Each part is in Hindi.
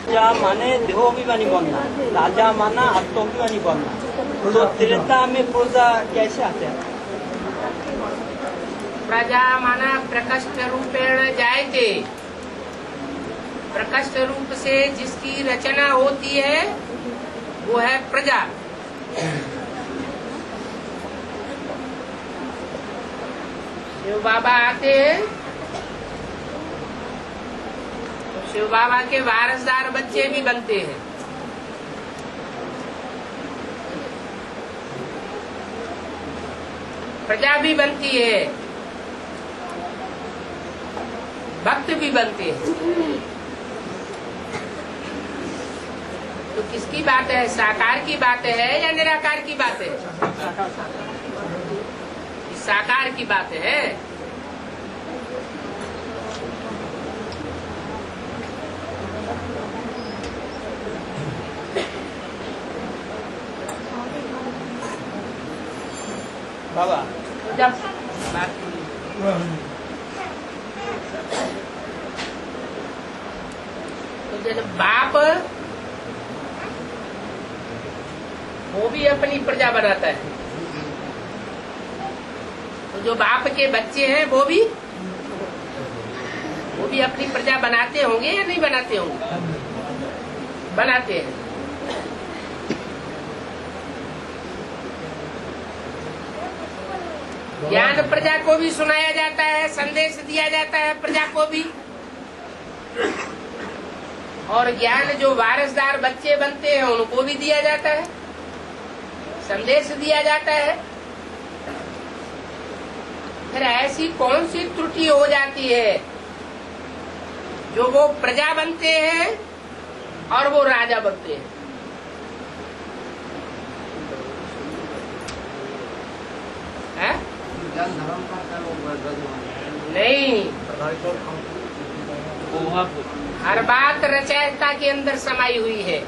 राजा माने देहाभिमानी बनना, राजा माना आत्माभिमानी बनना। तो त्रेता में प्रजा कैसे आते हैं? प्रजा माना प्रकष्ट रूपेण जायते, प्रकष्ट रूप से जिसकी रचना होती है वो है प्रजा। शिव बाबा आते हैं तो शिव बाबा के वारसदार बच्चे भी बनते हैं। प्रजा भी बनती है, भक्त भी बनते हैं। तो किसकी बात है? साकार की बात है या निराकार की बात है? साकार की बात है। बाबा जब बात तो जब बाप वो भी अपनी प्रजा बनाता है, तो जो बाप के बच्चे हैं वो भी अपनी प्रजा बनाते होंगे या नहीं बनाते होंगे? बनाते हैं। ज्ञान प्रजा को भी सुनाया जाता है, संदेश दिया जाता है प्रजा को भी, और ज्ञान जो वारसदार बच्चे बनते हैं उनको भी दिया जाता है, संदेश दिया जाता है। फिर ऐसी कौन सी त्रुटि हो जाती है जो वो प्रजा बनते हैं और वो राजा बनते हैं? है? नहीं, हर बात रचयिता के अंदर समाई हुई है।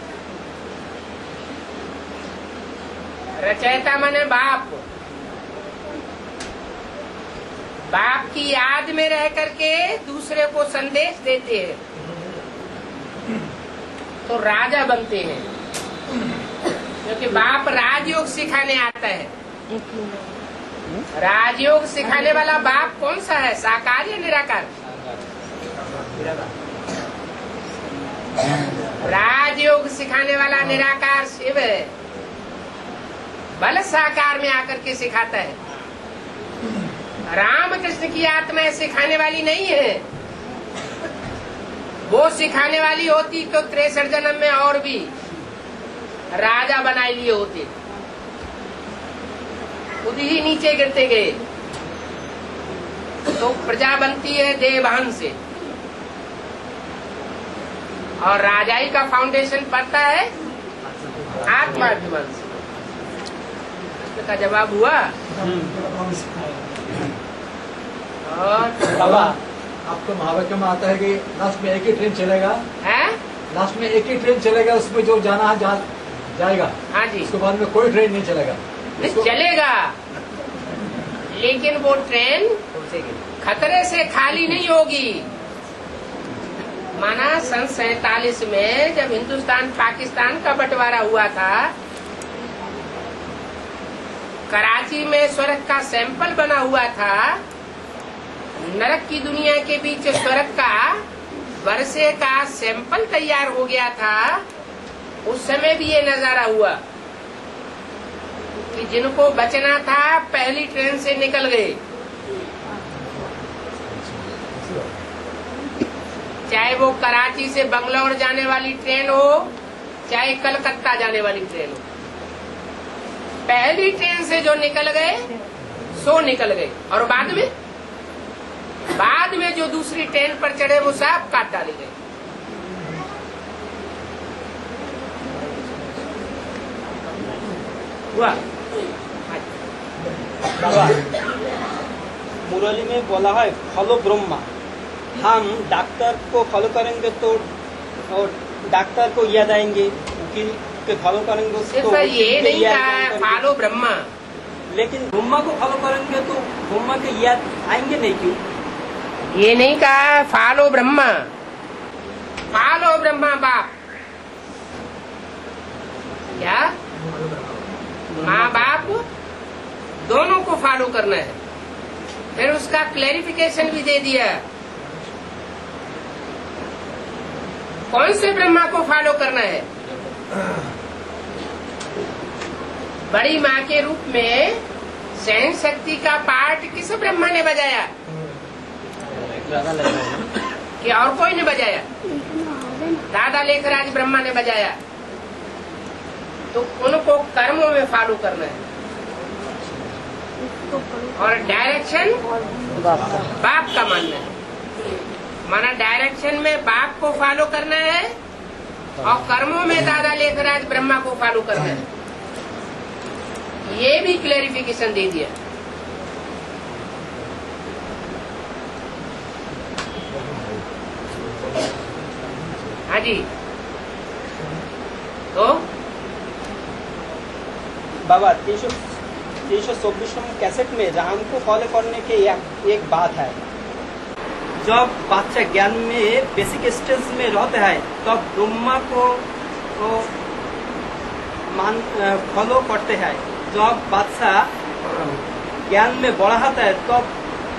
रचयिता माने बाप, बाप की याद में रह करके दूसरे को संदेश देते हैं तो राजा बनते हैं, क्योंकि बाप राजयोग सिखाने आता है। राजयोग सिखाने वाला बाप कौन सा है? साकार या निराकार? राजयोग सिखाने वाला निराकार शिव है, बल साकार में आकर के सिखाता है। रामकृष्ण की आत्मा सिखाने वाली नहीं है। वो सिखाने वाली होती तो 63 जन्म में और भी राजा बनाए लिए होते, खुद ही नीचे गिरते गए। तो प्रजा बनती है देवहन से, और राजाई का फाउंडेशन पड़ता है आत्माभिमान से। इसका जवाब हुआ? और बाबा आपको महावाक्य में आता है कि लास्ट में एक ही ट्रेन चलेगा, है? लास्ट में एक ही ट्रेन चलेगा, उसमें जो जाना है जाएगा। हाँ जी। उसके बाद में कोई ट्रेन नहीं चलेगा। चलेगा, लेकिन वो ट्रेन खतरे से खाली नहीं होगी। माना सन 47 में जब हिंदुस्तान पाकिस्तान का बंटवारा हुआ था, कराची में स्वर्ग का सैंपल बना हुआ था। नरक की दुनिया के बीच स्वर्ग का वर्षे का सैंपल तैयार हो गया था। उस समय भी ये नजारा हुआ कि जिनको बचना था पहली ट्रेन से निकल गए, चाहे वो कराची से बंगलौर जाने वाली ट्रेन हो, चाहे कलकत्ता जाने वाली ट्रेन हो। पहली ट्रेन से जो निकल गए सो निकल गए, और बाद में जो दूसरी ट्रेन पर चढ़े वो सब काट डाले गए। हुआ? बाबा मुरली में बोला है फॉलो ब्रह्मा। हम डॉक्टर को फॉलो करेंगे तो और डॉक्टर को याद आएंगे, वकील के फॉलो करेंगे तो ये नहीं कहा फॉलो ब्रह्मा, लेकिन ब्रह्मा को फॉलो करेंगे तो ब्रह्मा के याद आएंगे नहीं? क्यों? ये नहीं कहा फॉलो ब्रह्मा। फॉलो ब्रह्मा बाप, क्या माँ बाप दोनों को फॉलो करना है। फिर उसका क्लैरिफिकेशन भी दे दिया, कौन से ब्रह्मा को फॉलो करना है। बड़ी माँ के रूप में सहन शक्ति का पाठ किस ब्रह्मा ने बजाया कि और कोई ने बजाया? दादा लेखराज ब्रह्मा ने बजाया। तो उनको कर्मों में फॉलो करना है और डायरेक्शन बाप का मानना है। माना डायरेक्शन में बाप को फॉलो करना है और कर्मों में दादा लेखराज ब्रह्मा को फॉलो करना है। ये भी क्लैरिफिकेशन दे दिया। हाँ जी। तो बाबा 324 कैसेट में राम को फॉलो करने की एक बात है। जब बच्चा ज्ञान में बेसिक स्टेज में रहता है तब ब्रह्मा को फॉलो करते हैं। जब बच्चा ज्ञान में बढ़ा होता है तब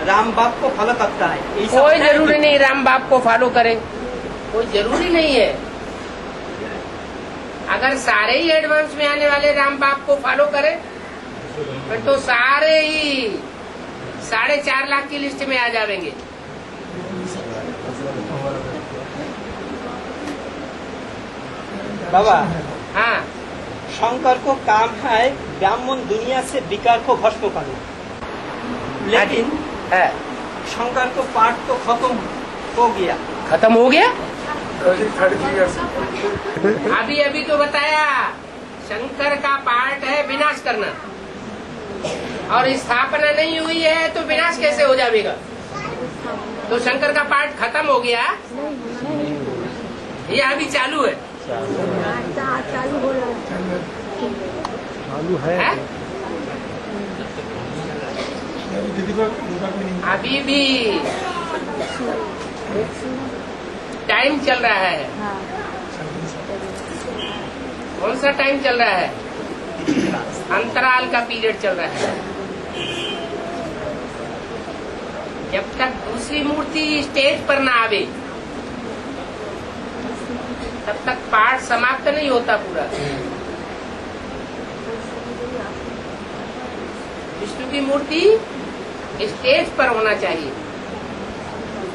राम बाप को फॉलो करता है। कोई जरूरी नहीं राम बाप को फॉलो करे, कोई जरूरी नहीं है। अगर सारे ही एडवांस में आने वाले राम बाप को फॉलो करें फिर तो सारे ही 4.5 लाख की लिस्ट में आ जाएंगे। बाबा हाँ, शंकर को काम है ब्राह्मण दुनिया से विकार को भस्म करना, लेकिन है शंकर को पाठ तो खत्म हो गया। खत्म हो गया। अभी अभी तो बताया शंकर का पाठ है विनाश करना, और स्थापना नहीं हुई है तो विनाश कैसे हो जाएगा? तो शंकर का पाठ खत्म हो गया, ये अभी चालू है। चालू है। अभी भी टाइम चल रहा है। कौन सा टाइम चल रहा है? अंतराल का पीरियड चल रहा है। जब तक दूसरी मूर्ति स्टेज पर ना आवे तब तक पाठ समाप्त नहीं होता पूरा। विष्णु की मूर्ति स्टेज पर होना चाहिए।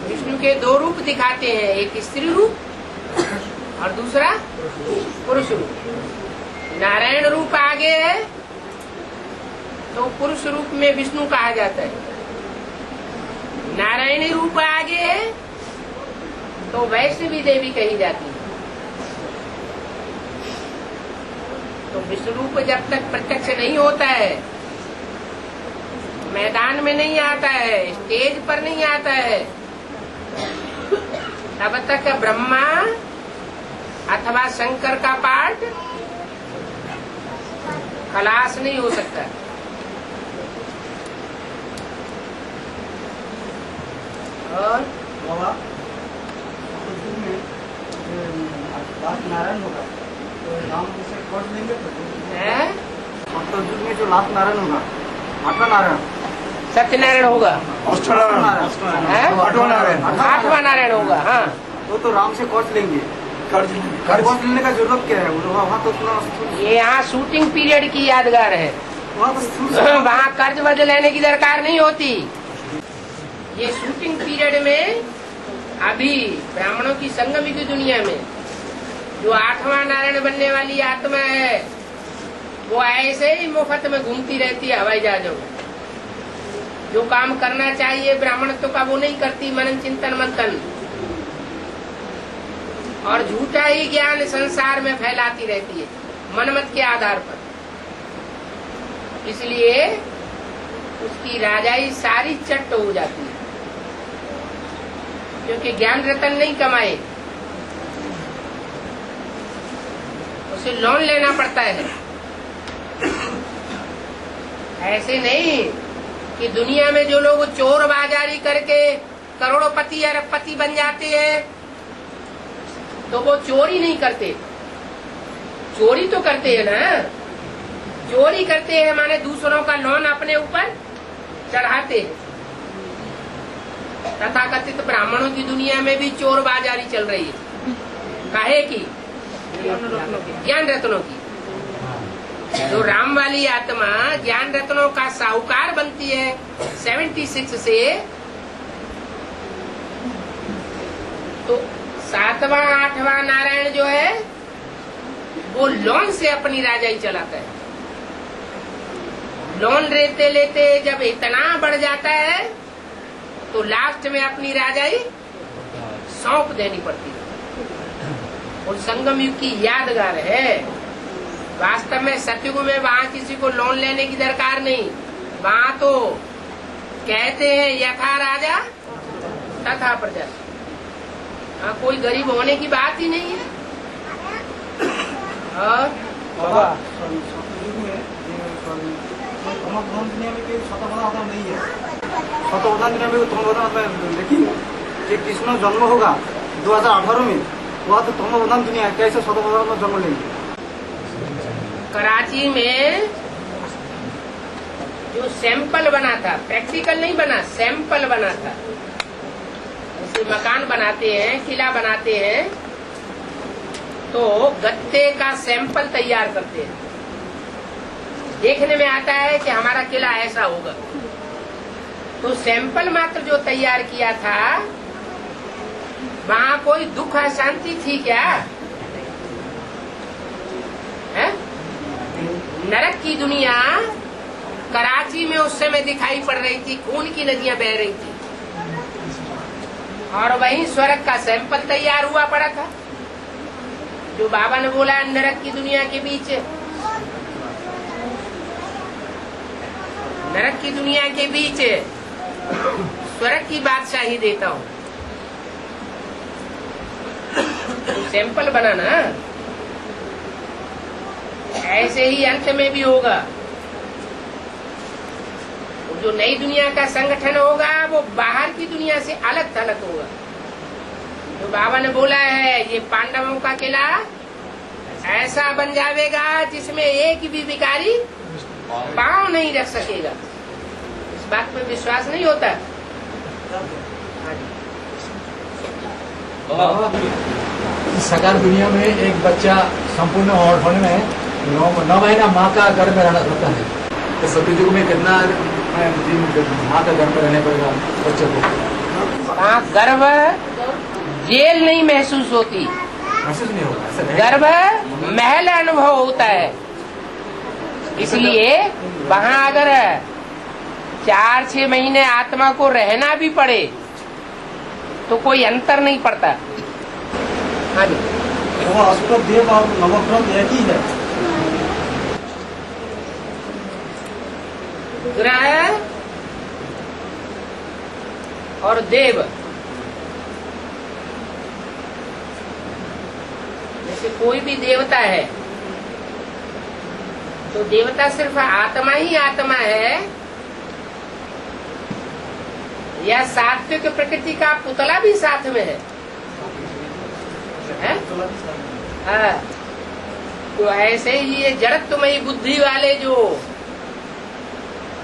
विष्णु के 2 रूप दिखाते हैं, एक स्त्री रूप और दूसरा पुरुष रूप। नारायण रूप आगे है तो पुरुष रूप में विष्णु कहा जाता है। नारायणी रूप आगे है तो वैष्णवी देवी कही जाती है। तो विष्णु रूप जब तक प्रत्यक्ष नहीं होता है, मैदान में नहीं आता है, स्टेज पर नहीं आता है, तब तक ब्रह्मा अथवा शंकर का पाठ खलास नहीं हो सकता। और नारायण होगा तो राम से खोज लेंगे है युग में जो लास्ट नारायण होगा, 8वां नारायण, सत्यनारायण होगा, है? 8वां नारायण होगा। हाँ, तो राम से खोज लेंगे। कर्ज लेने का जरूरत क्या है? वहाँ तो ये यहाँ शूटिंग पीरियड की यादगार है। वहाँ कर्ज वर्ज लेने की दरकार नहीं होती। ये शूटिंग पीरियड में अभी ब्राह्मणों की संगम की दुनिया में जो 8वां नारायण बनने वाली आत्मा है वो ऐसे ही मुफ्त में घूमती रहती है हवाई जहाजों में। जो काम करना चाहिए ब्राह्मणत्व का वो नहीं करती, मनन चिंतन मंथन और झूठा ही ज्ञान संसार में फैलाती रहती है मनमत के आधार पर। इसलिए उसकी राजाई सारी चट्ट हो जाती है, क्योंकि ज्ञान रतन नहीं कमाए, उसे लोन लेना पड़ता है। ऐसे नहीं कि दुनिया में जो लोग चोर बाजारी करके करोड़पति अरबपति बन जाते हैं तो वो चोरी नहीं करते, चोरी तो करते हैं ना, चोरी करते हैं माने दूसरों का लोन अपने ऊपर चढ़ाते हैं। तथाकथित ब्राह्मणों की दुनिया में भी चोर बाजारी चल रही है। काहे की? ज्ञान रत्नों की। जो राम वाली आत्मा ज्ञान रत्नों का साहूकार बनती है 76 से, तो 7वां 8वां नारायण जो है वो लोन से अपनी राजाई चलाता है। लोन लेते लेते जब इतना बढ़ जाता है तो लास्ट में अपनी राजाई सौंप देनी पड़ती है। और संगम युग की यादगार है। वास्तव में सतयुग में वहाँ किसी को लोन लेने की दरकार नहीं। वहाँ तो कहते हैं यथा राजा तथा प्रजा। हाँ, कोई गरीब होने की बात ही नहीं है। और दुनिया में कोई शतप्रधान नहीं है। शतप्रधान दुनिया में तमोप्रधान लेकिन कि कृष्ण जन्म होगा 2018 में, वह तो तमोप्रधान दुनिया है, कैसे शतप्रधान में जन्म लेंगे? कराची में जो सैंपल बना था, प्रैक्टिकल नहीं बना, सैंपल बना था। जैसे मकान बनाते हैं, किला बनाते हैं, तो गत्ते का सैंपल तैयार करते हैं। देखने में आता है कि हमारा किला ऐसा होगा, तो सैंपल मात्र जो तैयार किया था, वहाँ कोई दुख अशांति थी क्या? है? नरक की दुनिया कराची में उस समय दिखाई पड़ रही थी, खून की नदियां बह रही थी, और वहीं स्वर्ग का सैंपल तैयार हुआ पड़ा था। जो बाबा ने बोला नरक की दुनिया के बीच, नरक की दुनिया के बीच स्वर्ग की बादशाही देता हूँ। तो सैंपल बनाना ऐसे ही अंत में भी होगा। जो नई दुनिया का संगठन होगा वो बाहर की दुनिया से अलग थलग होगा। जो बाबा ने बोला है ये पांडवों का किला ऐसा बन जाएगा जिसमें एक भी भिखारी पांव नहीं रख सकेगा। इस बात में विश्वास नहीं होता? साकार दुनिया में एक बच्चा संपूर्ण होने में 9 महीना माँ का घर में रहना पड़ता है। तो सतयुग में कितना माँ का घर में रहने पड़ेगा बच्चे को? वहाँ गर्भ जेल नहीं महसूस होती, महसूस नहीं होगा। गर्भ महल अनुभव होता है। इसलिए वहाँ अगर 4-6 महीने आत्मा को रहना भी पड़े तो कोई अंतर नहीं पड़ता। हाँ जी, वो अष्टदेव और नवग्रह एक ही है। ग्रह और देव, जैसे कोई भी देवता है तो देवता सिर्फ आत्मा ही आत्मा है, या सात्विक प्रकृति का पुतला भी साथ में है? हाँ, तो ऐसे ही ये जड़त्वमयी बुद्धि वाले जो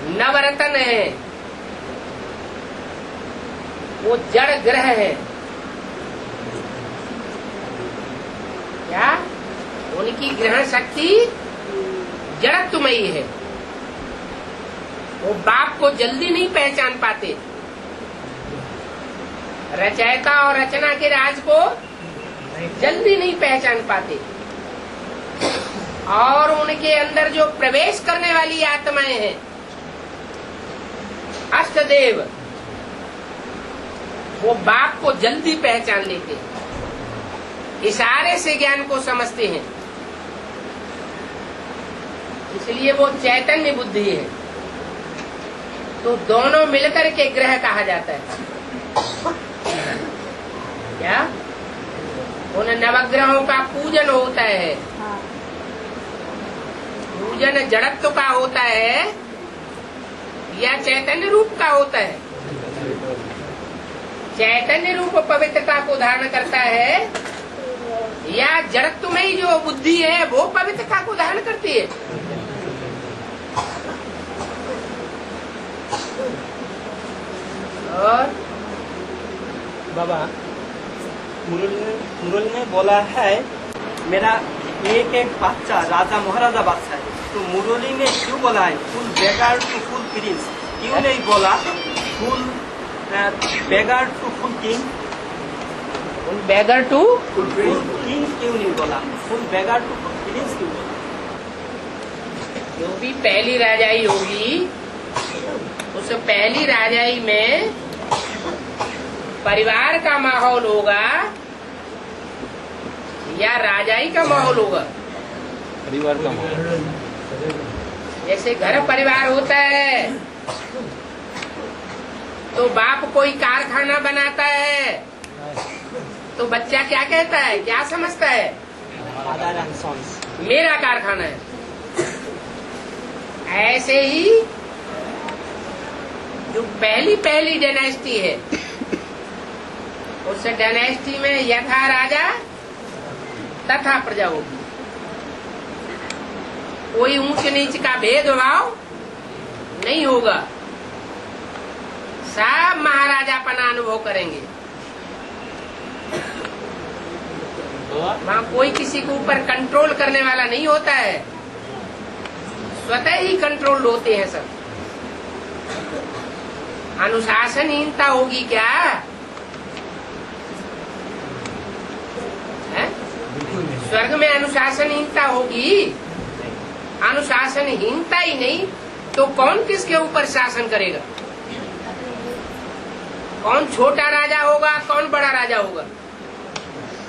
नवरत्न है वो जड़ ग्रह है। क्या उनकी ग्रहण शक्ति जड़त्वमयी है। वो बाप को जल्दी नहीं पहचान पाते, रचयिता और रचना के राज को जल्दी नहीं पहचान पाते, और उनके अंदर जो प्रवेश करने वाली आत्माएं हैं अष्टदेव, वो बाप को जल्दी पहचान लेते, इशारे से ज्ञान को समझते हैं। इसलिए वो चैतन्य बुद्धि है। तो दोनों मिलकर के ग्रह कहा जाता है। क्या उन नवग्रहों का पूजन होता है? पूजन जड़त्व का होता है या चैतन्य रूप का होता है? चैतन्य रूप पवित्रता को धारण करता है या जड़त्वमयी जो बुद्धि है वो पवित्रता को धारण करती है? और बाबा मुरली में बोला है मेरा एक एक बच्चा राजा महाराजा बादशाह है, तो मुरली में क्यों बोला है full beggar to full prince? क्यों नहीं बोला full beggar to full king? Beggar to full king क्यों नहीं बोला? Full beggar to full prince क्यों बोला? जो भी पहली राजाई होगी उस पहली राजाई में परिवार का माहौल होगा या राजाई का माहौल होगा? परिवार का माहौल। जैसे घर परिवार होता है तो बाप कोई कारखाना बनाता है तो बच्चा क्या कहता है, क्या समझता है? फादर एंड सन्स मेरा कारखाना है। ऐसे ही जो पहली डायनेस्टी है उस डायनेस्टी में यथा राजा तथा प्रजा होगी। कोई ऊंच नीच का भेदभाव नहीं होगा, सब महाराजापना अनुभव करेंगे। वहाँ कोई किसी के ऊपर कंट्रोल करने वाला नहीं होता है, स्वतः ही कंट्रोल होते हैं सब। अनुशासनहीनता होगी क्या है? स्वर्ग में अनुशासनहीनता होगी? अनुशासनहीनता ही नहीं तो कौन किसके ऊपर शासन करेगा? कौन छोटा राजा होगा, कौन बड़ा राजा होगा,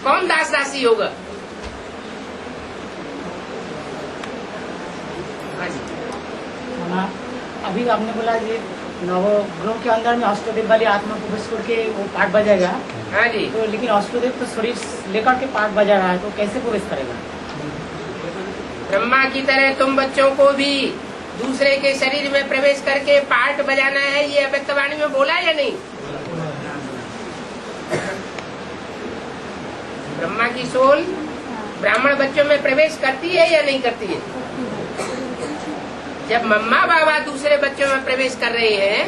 कौन दास दासी होगा? हाँ जी। अभी आपने बोला ये नवग्रह के अंदर में अष्टदेव वाली आत्मा प्रवेश करके वो पाठ बजाएगा। हाँ जी। तो लेकिन अष्टदेव तो शरीर लेकर के पाठ बजा रहा है, तो कैसे प्रवेश करेगा? ब्रह्मा की तरह तुम बच्चों को भी दूसरे के शरीर में प्रवेश करके पाठ बजाना है, ये अव्यक्तवाणी में बोला है या नहीं? ब्रह्मा की सोल ब्राह्मण बच्चों में प्रवेश करती है या नहीं करती है? जब मम्मा बाबा दूसरे बच्चों में प्रवेश कर रहे हैं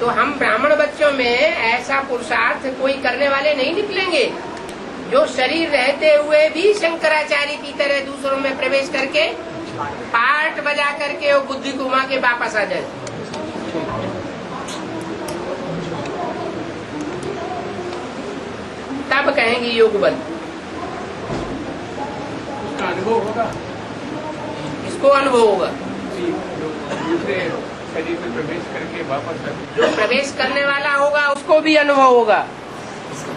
तो हम ब्राह्मण बच्चों में ऐसा पुरुषार्थ कोई करने वाले नहीं निकलेंगे जो शरीर रहते हुए भी शंकराचार्य की तरह दूसरों में प्रवेश करके पाठ बजा करके वो बुद्धि को घुमा के वापस आ जाए। तब कहेंगे योग बल। उसका अनुभव होगा, इसको अनुभव होगा। दूसरे शरीर में प्रवेश करके वापस जो प्रवेश करने वाला होगा उसको भी अनुभव होगा,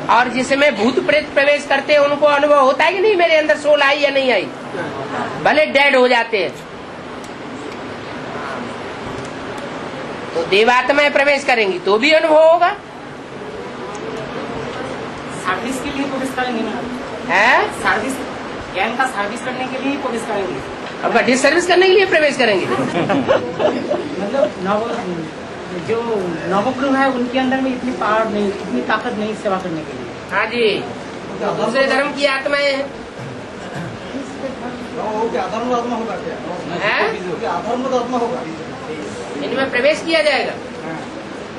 और जिसमें भूत प्रेत प्रवेश करते हैं उनको अनुभव होता है कि नहीं मेरे अंदर सोल आई या नहीं आई, भले डेड हो जाते हैं। तो देवात्माएं प्रवेश करेंगी तो भी अनुभव होगा। सर्विस के लिए प्रवेश करेंगे ना? है सर्विस, ज्ञान का सर्विस करने के लिए ही प्रवेश करेंगे। अब डिसर्विस करने के लिए प्रवेश करेंगे। मतलब जो नवग्रह है उनके अंदर में इतनी पावर नहीं, इतनी ताकत नहीं सेवा करने के लिए। हाँ जी, दूसरे धर्म की आत्माएं हैं। इनमें प्रवेश किया जाएगा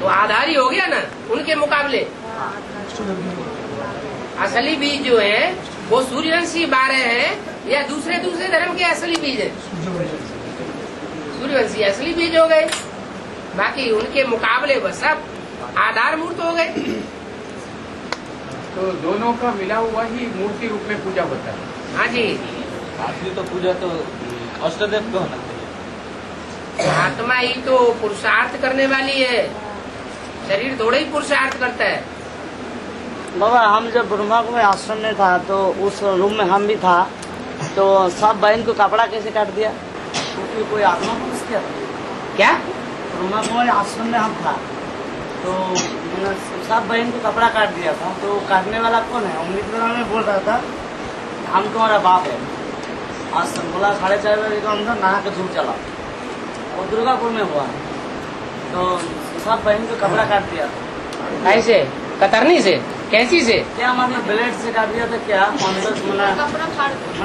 तो आधार ही हो गया ना उनके मुकाबले। असली बीज जो है वो सूर्यवंशी 12 हैं या दूसरे धर्म के असली बीज है? सूर्यवंशी असली बीज हो गए, बाकी उनके मुकाबले वो सब आधार मूर्त हो गए। तो दोनों का मिला हुआ ही मूर्ति रूप में पूजा होता है। हाँ जी, असली तो पूजा तो अष्टदेव को होना चाहिए। आत्मा ही तो पुरुषार्थ करने वाली है, शरीर थोड़ा ही पुरुषार्थ करता है। बाबा हम जब ब्रह्मा में आश्रम में था तो उस रूम में हम भी था, तो सब बहन को कपड़ा कैसे काट दिया? क्योंकि कोई आत्मा पुरुष क्या था? क्या? ब्रह्मा कुमारी आश्रम में हम था तो सब बहन को कपड़ा काट दिया था, तो काटने वाला कौन है? अमृत में बोल रहा था हम तुम्हारा बाप है। आश्रम बोला 4:30 बजे के अंदर नहा के धूप चला, और दुर्गापुर में हुआ तो सब बहन को कपड़ा काट दिया था। ऐसे कतरनी से कैसी से? क्या मैंने ब्लेड से काट दिया था क्या अंदर से मैंने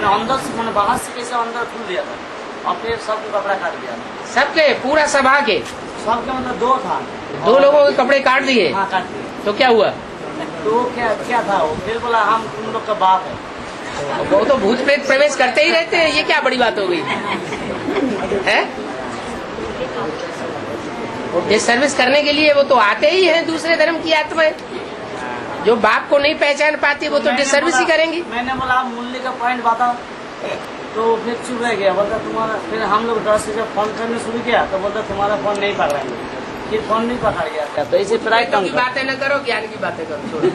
अंदर से मैंने बाहर से कैसे अंदर खुल दिया था और फिर सबको कपड़ा काट दिया था। सबके पूरा सभा के सबके मतलब 2 था। 2 लोगों के कपड़े काट दिए। हाँ काट दिए। तो क्या हुआ? तो वो क्या था वो फिर बोला हम तुम लोग का बाप है। वो तो भूत प्रेत प्रवेश करते ही रहते हैं, ये क्या बड़ी बात हो गई है? ये सर्विस करने के लिए वो तो आते ही हैं दूसरे धर्म की आत्माएं। जो बाप को नहीं पहचान पाती वो तो डिसर्विस ही करेंगी। मैंने बोला आप मूल्य का पॉइंट बताओ तो फिर चुप रह गया। बोलता तुम्हारा फिर हम लोग डर से जब फोन करने शुरू किया तो बोलता तुम्हारा फोन नहीं पकड़ेंगे। फिर फोन नहीं पकड़ गया तो इसे प्राय कम की बातें न करो, ज्ञान की बातें करो, छोड़ो।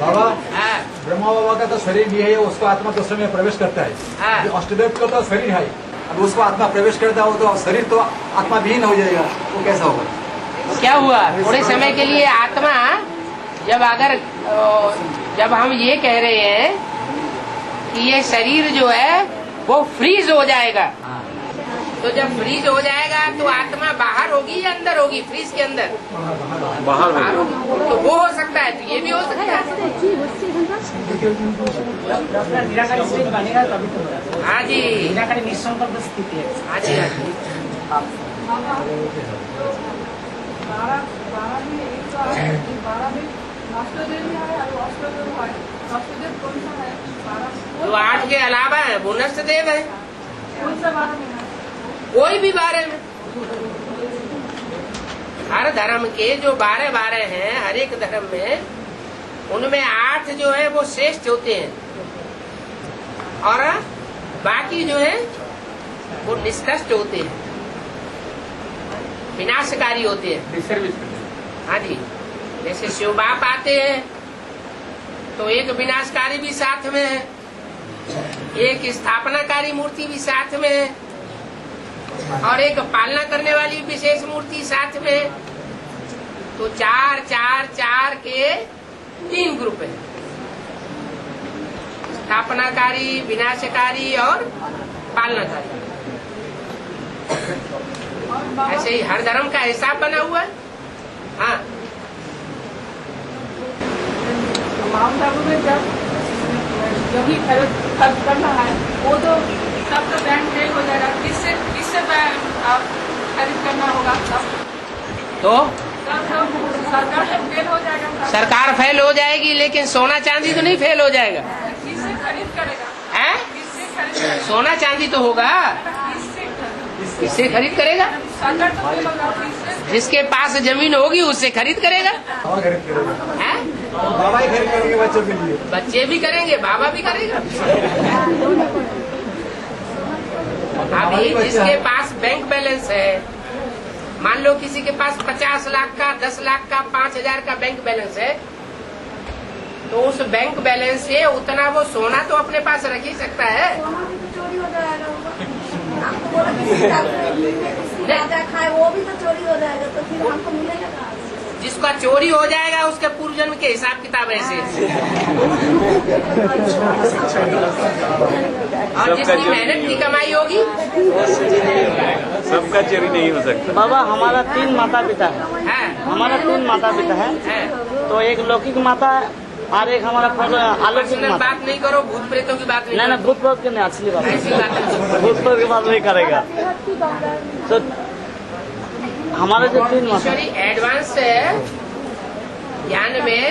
बाबा हाँ, ब्रह्मा बाबा का तो शरीर भी है, उसको आत्मा दूसरे में प्रवेश करता है। हाँ। जो अष्टदेव का तो शरीर है, अब उसको आत्मा प्रवेश करता है, वो तो शरीर तो आत्मा विहीन हो जाएगा, वो कैसा होगा? क्या हुआ? थोड़े समय के लिए आत्मा जब हम ये कह रहे हैं कि ये शरीर जो है वो फ्रीज हो जाएगा, तो जब फ्रीज हो जाएगा तो आत्मा बाहर होगी या अंदर होगी? फ्रीज के अंदर बाहर होगी। तो वो हो सकता है, तो ये भी हो सकता है। निराकारी स्टेज बनेगा तभी तो होगा। हाँ जी, निराकारी निसंपर्क स्थिति है। हाँ जी, हाँ जी। जो 8 के अलावा है वो नष्टदेव है। कोई भी 12 में, हर धर्म के जो 12 हैं, हर एक धर्म में उनमें 8 जो है वो श्रेष्ठ होते हैं और बाकी जो है वो निष्कृष्ट होते हैं, विनाशकारी होते हैं। हाँ जी, जैसे शिव बाप आते हैं तो एक विनाशकारी भी साथ में है, एक स्थापनाकारी मूर्ति भी साथ में है और एक पालना करने वाली विशेष मूर्ति साथ में है। तो 4 के 3 ग्रुप है, स्थापनाकारी, विनाशकारी और पालनाकारी। ऐसे ही हर धर्म का हिसाब बना हुआ है। हाँ, माउंट आबू में जो भी खर्च करना है वो तो सब तो बैंक फेल हो जाएगा। किससे बैंक आप खरीद करना होगा? तो सरकार से फेल हो जाएगा। सरकार फेल हो जाएगी, लेकिन सोना चांदी तो नहीं फेल हो जाएगा। किससे खरीद करेगा? है? किससे खरीद? सोना चांदी तो होगा, किससे खरीद करेगा? सरकार तो फेल होगा। किससे? जिसके पास जमीन होगी उससे खरीद करेगा। बाबा खरीद करेंगे, है? बाबा ही खरीद करेंगे बच्चों के लिए। बच्चे भी करेंगे, बाबा भी करेगा। अभी जिसके पास बैंक बैलेंस है, मान लो किसी के पास 50 लाख का, 10 लाख का, 5,000 का बैंक बैलेंस है, तो उस बैंक बैलेंस से उतना वो सोना तो अपने पास रख ही सकता है। चोरी हो जाएगा, खाए वो भी तो चोरी हो जाएगा, तो फिर हमको मिलेगा कहाँ से? जिसका चोरी हो जाएगा उसके पूर्व जन्म के हिसाब किताब ऐसे। और जिसकी मेहनत की कमाई होगी सबका चोरी नहीं हो सकता। बाबा हमारा 3 माता पिता है, हमारा 3 माता पिता है। तो एक लौकिक माता और एक हमारा अलौकिक माता। बात नहीं करो, भूत प्रेतों की बात नहीं। नहीं भूत प्रेत की नहीं, असली बात ऐसी बात नहीं। भूत प्रेत की बात नहीं करेगा। तो हमारे जो 3 माता ईश्वरी एडवांस है ज्ञान में।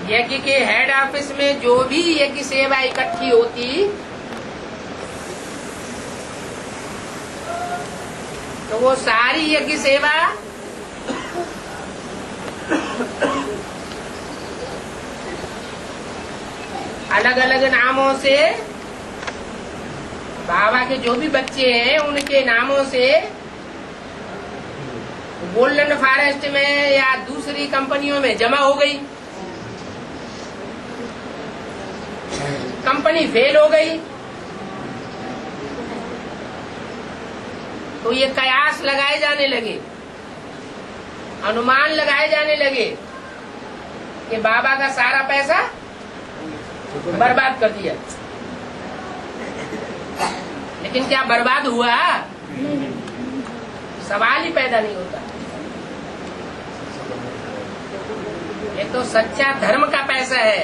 यज्ञ के हेड ऑफिस में जो भी यज्ञ सेवा इकट्ठी होती तो वो सारी यज्ञ सेवा अलग अलग नामों से बाबा के जो भी बच्चे हैं उनके नामों से गोल्डन फॉरेस्ट में या दूसरी कंपनियों में जमा हो गई। कंपनी फेल हो गई तो ये कयास लगाए जाने लगे, अनुमान लगाए जाने लगे कि बाबा का सारा पैसा बर्बाद कर दिया। लेकिन क्या बर्बाद हुआ? सवाल ही पैदा नहीं होता। ये तो सच्चा धर्म का पैसा है।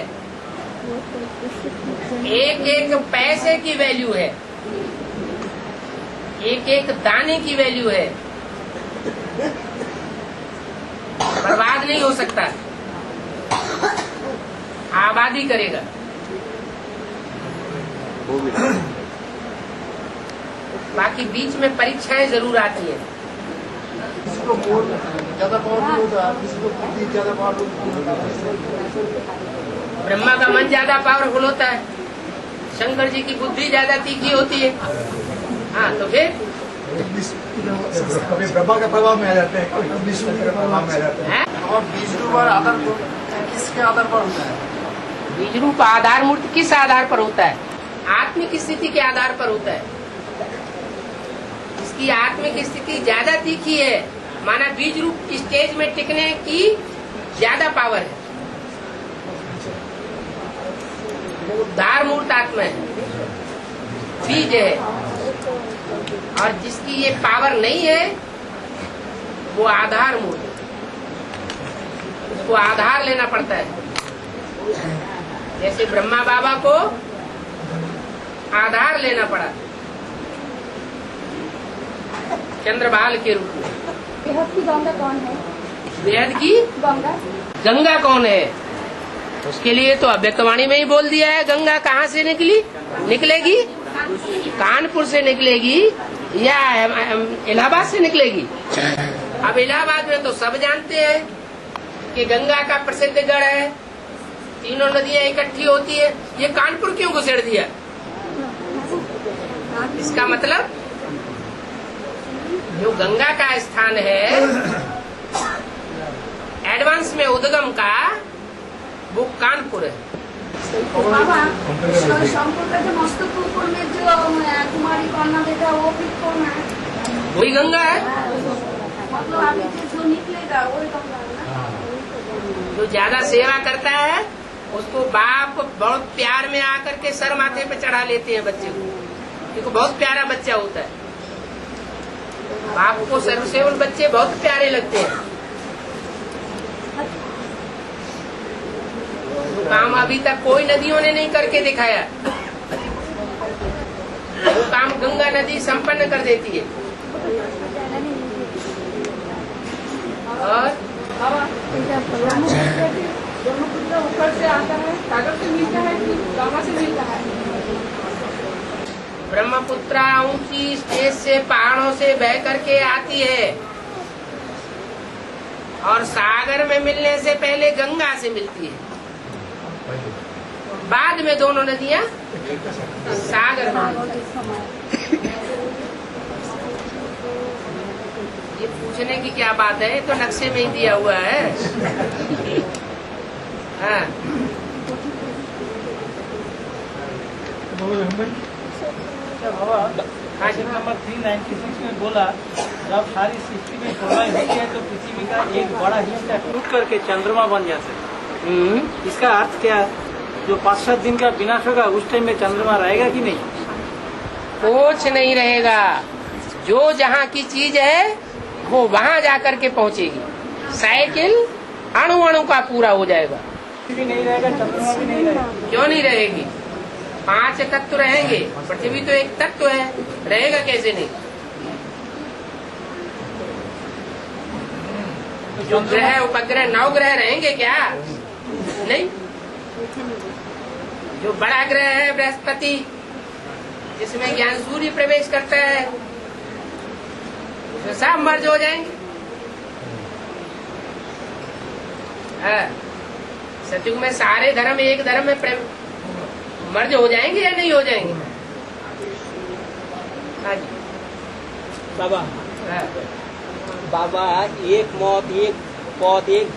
एक एक पैसे की वैल्यू है, एक एक दाने की वैल्यू है, बर्बाद नहीं हो सकता, आबादी करेगा। बाकी बीच में परीक्षाएं जरूर आती है। किसी को मोर ज्यादा पावरफुल होता है, किसी को बुद्धि ज्यादा पावरफुल होता है। ब्रह्मा का मन ज्यादा पावरफुल होता है, शंकर जी की बुद्धि ज्यादा तीखी होती है। हाँ, तो फिर कभी ब्रह्मा के प्रभाव में आ जाते हैं, कभी विष्णु के प्रभाव में आ जाते हैं। और बीज रूप और आधार किसके आधार पर होता है? बीज रूप आधार मूर्ति किस आधार पर होता है? आत्मिक स्थिति के आधार पर होता है। इसकी आत्मिक स्थिति ज्यादा तीखी है, माना बीज रूप स्टेज में टिकने की ज्यादा पावर है। वो उद्धार मूर्त आत्मा है, बीज है। और जिसकी ये पावर नहीं है वो आधार मूर्त, उसको आधार लेना पड़ता है। जैसे ब्रह्मा बाबा को आधार लेना पड़ा चंद्रबाल के रूप में। बेहद की गंगा कौन है? बेहद की गंगा गंगा कौन है? उसके लिए तो अव्यक्तवाणी में ही बोल दिया है। गंगा कहाँ से निकलेगी? कानपुर से निकलेगी या इलाहाबाद से निकलेगी? अब इलाहाबाद में तो सब जानते हैं कि गंगा का प्रसिद्ध गढ़ है, तीनों नदियां इकट्ठी होती है। ये कानपुर क्यों घुसेड़ दिया? इसका मतलब जो गंगा का स्थान है एडवांस में उद्गम का, वो कानपुर है। बाबा शंकर का जो मस्तकपुर में जो कुमारी कन्या देखा वो भी कौन है? वही गंगा है। मतलब अभी जो निकलेगा वही गंगा है ना? जो ज्यादा सेवा करता है उसको बाप बहुत प्यार में आकर के सर माथे पे चढ़ा लेते हैं बच्चे को, क्योंकि बहुत प्यारा बच्चा होता है। बाप को सर्वसेवन बच्चे बहुत प्यारे लगते हैं। वो काम अभी तक कोई नदियों ने नहीं करके दिखाया, वो काम गंगा नदी संपन्न कर देती है। और ब्रह्मपुत्र ऊपर से आता है, सागर से मिलता है कि गंगा से मिलता है? ब्रह्मपुत्रा ऊंची स्टेज से पहाड़ों से बह करके आती है, और सागर में मिलने से पहले गंगा से मिलती है। बाद में दोनों नदियां सागर में मिलती हैं। ये पूछने की क्या बात है, ये तो नक्शे में ही दिया हुआ है। हाँ, नंबर 396 में बोला जब सारी सृष्टि में प्रलय होती है तो पृथ्वी का एक बड़ा हिस्सा टूट करके चंद्रमा बन जाता है। इसका अर्थ क्या है? जो 5-7 दिन का विनाश होगा उस टाइम में चंद्रमा रहेगा कि नहीं? कुछ नहीं रहेगा। जो जहाँ की चीज है वो वहाँ जाकर के पहुँचेगी। साइकिल अणु अणु का पूरा हो जाएगा। भी नहीं रहेगा, चंद्रमा भी नहीं रहेगा। क्यों नहीं रहेगी? 5 तत्व रहेंगे, पृथ्वी तो एक तत्व है, रहेगा कैसे नहीं? जो ग्रह उपग्रह 9 ग्रह रहेंगे क्या? नहीं। जो बड़ा ग्रह है बृहस्पति, जिसमें ज्ञान सूर्य प्रवेश करता है, उसमें सब मर्ज हो जाएंगे। सतयुग में सारे धर्म एक धर्म में मर्ज हो जाएंगे या नहीं हो जाएंगे? हाँ जी बाबा हाँ। बाबा एक मौत एक पौध एक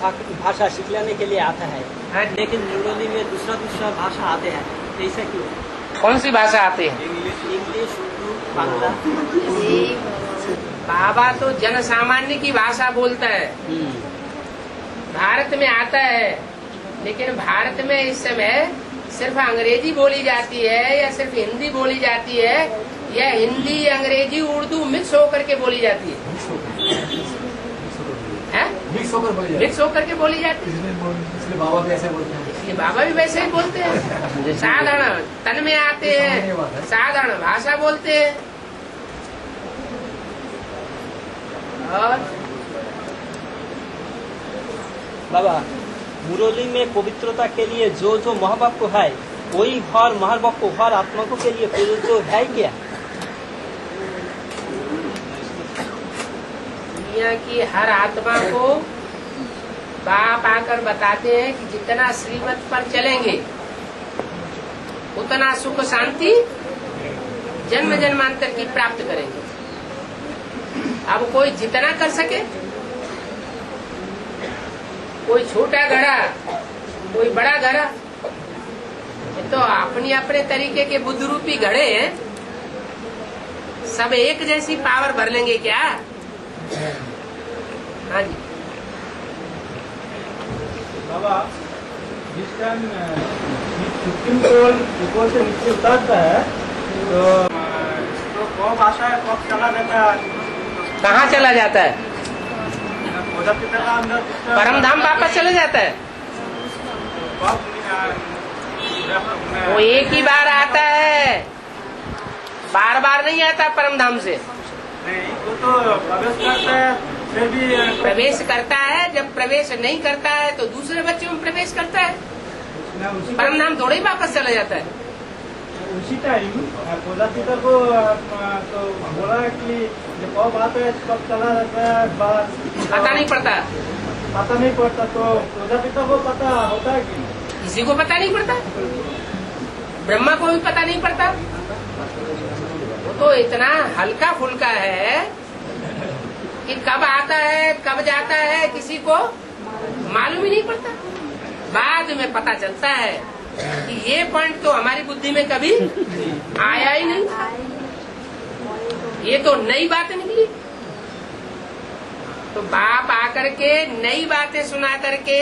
भाषा सीखने के लिए आता है, हाँ जी। लेकिन न्यूरोली में दूसरा भाषा आते हैं, ऐसा क्यों? कौन सी भाषा आती है? इंग्लिश, उर्दू, बांग्ला। बाबा तो जन सामान्य की भाषा बोलता है। भारत में आता है, लेकिन भारत में इस समय सिर्फ अंग्रेजी बोली जाती है या सिर्फ हिंदी बोली जाती है, या हिंदी अंग्रेजी उर्दू मिक्स होकर के बोली जाती है? मिक्स होकर बोली जाती मिक्स होकर के बोली जाती है। इसलिए बाबा भी ऐसे बोलते हैं। ये बाबा भी वैसे ही बोलते हैं, साधारण तन में आते हैं, साधारण भाषा बोलते हैं। और बाबा मुरली में पवित्रता के लिए जो जो महावाक्य है वही हर महावाक्य हर आत्मा को के लिए प्रयोज्य है क्या? दुनिया की हर आत्मा को बाप आकर बताते हैं कि जितना श्रीमत पर चलेंगे उतना सुख शांति जन्म जन्मांतर की प्राप्त करेंगे। अब कोई जितना कर सके, कोई छोटा घड़ा कोई बड़ा घड़ा, ये तो अपनी अपने तरीके के बुद्ध रूपी घड़े हैं। सब एक जैसी पावर भर लेंगे क्या? हाँ जी बाबा जिस टाइम सुप्रीम कोर्ट ऊपर से नीचे उतारता है तो कब आता है कब चला जाता है? कहाँ चला जाता है? परम धाम वापस चले जाता है। वो एक ही बार आता है, बार बार नहीं आता परम धाम से। वो तो प्रवेश करता है फिर भी प्रवेश करता है, जब प्रवेश नहीं करता है तो दूसरे बच्चों में प्रवेश करता है। परम धाम थोड़ा ही वापस चला जाता है। उसी टाइम प्रजापिता को तो बोला कि कब आता है कब चला जाता है पता नहीं पड़ता, पता नहीं पड़ता। तो प्रजापिता को पता होता है कि किसी को पता नहीं पड़ता, ब्रह्मा को भी पता नहीं पड़ता। वो तो इतना हल्का फुल्का है कि कब आता है कब जाता है किसी को मालूम ही नहीं पड़ता। बाद में पता चलता है कि ये पॉइंट तो हमारी बुद्धि में कभी आया ही नहीं, ये तो नई बात निकली। तो बाप आकर के नई बातें सुना करके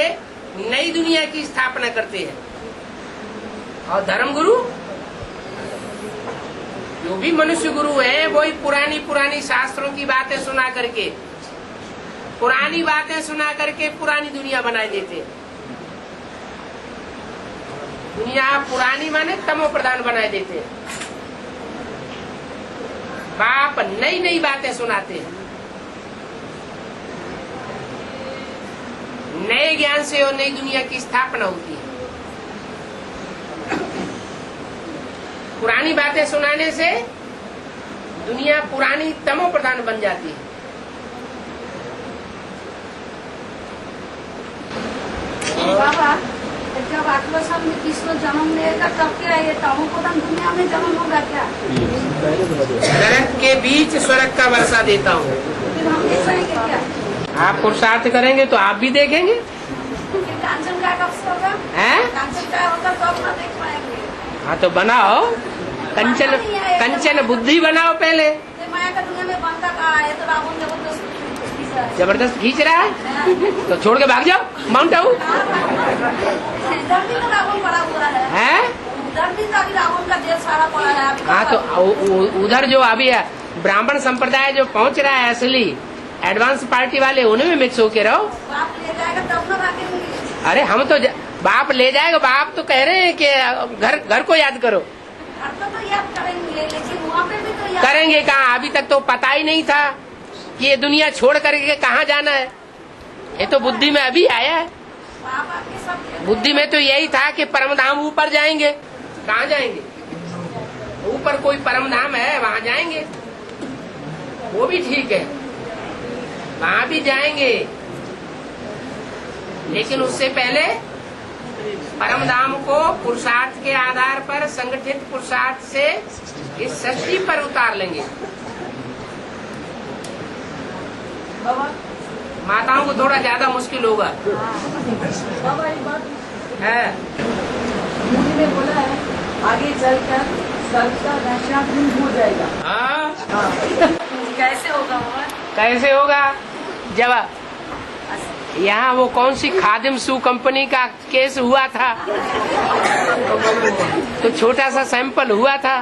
नई दुनिया की स्थापना करते हैं। और धर्म गुरु जो भी मनुष्य गुरु है वही पुरानी पुरानी शास्त्रों की बातें सुना करके, पुरानी बातें सुना करके पुरानी दुनिया बना देते हैं। दुनिया पुरानी माने तमो प्रधान बना देते हैं। बाप नई नई बातें सुनाते हैं। नए ज्ञान से और नई दुनिया की स्थापना होती है। पुरानी बातें सुनाने से दुनिया पुरानी तमो प्रधान बन जाती है। बाबा जब 8वें साल में कृष्ण जन्म लेगा तब क्या ये तमो प्रधान दुनिया में जन्म होगा क्या? नरक के बीच स्वर्ग का वर्षा देता हूँ। फिर हम देख पाएंगे क्या? आप पुरुषार्थ करेंगे तो आप भी देखेंगे। फिर कांचन का कब से होगा? हैं? कांचन का होगा तो अपना देख पाएंगे। हाँ तो बनाओ, कंचन कंचन बुद्धि बनाओ पहले। ये माया का दुनिया में बनता कहाँ है? तो रावण जबरदस्त खींच रहा है तो छोड़ के भाग जाओ माउंट आबू। इधर भी तो रावण पड़ा हुआ है। उधर भी तो अभी रावण का जेल सारा पड़ा है अभी। हाँ तो उधर जो अभी ब्राह्मण संप्रदाय जो पहुंच रहा है असली एडवांस पार्टी वाले, उन्हीं में मिक्स होके रहो। बाप ले जाएगा तब ना भागेंगे। अरे हम तो बाप ले जाएगा, बाप तो कह रहे हैं कि घर को याद करो। घर तो याद करेंगे लेकिन वहाँ पे भी तो याद करेंगे कहाँ? अभी तक तो पता ही नहीं था कि ये दुनिया छोड़ करके कहाँ जाना है। ये तो बुद्धि में अभी आया है। बाप आपके सब बुद्धि में तो यही था कि परम धाम ऊपर जाएंगे। कहाँ जाएंगे? ऊपर कोई परम धाम है वहाँ जाएंगे, वो भी ठीक है, वहाँ भी जाएंगे। लेकिन उससे पहले परम धाम को पुरुषार्थ के आधार पर, संगठित पुरुषार्थ से इस सृष्टि पर उतार लेंगे। बाबा माताओं को थोड़ा ज्यादा मुश्किल होगा। बाबा एक बात है मुनि ने बोला है आगे चलकर सबका नशा दूर हो जाएगा। हाँ? कैसे होगा बाबा? कैसे होगा? जब यहाँ वो कौन सी खादिम सू कंपनी का केस हुआ था तो छोटा सा सैंपल हुआ था,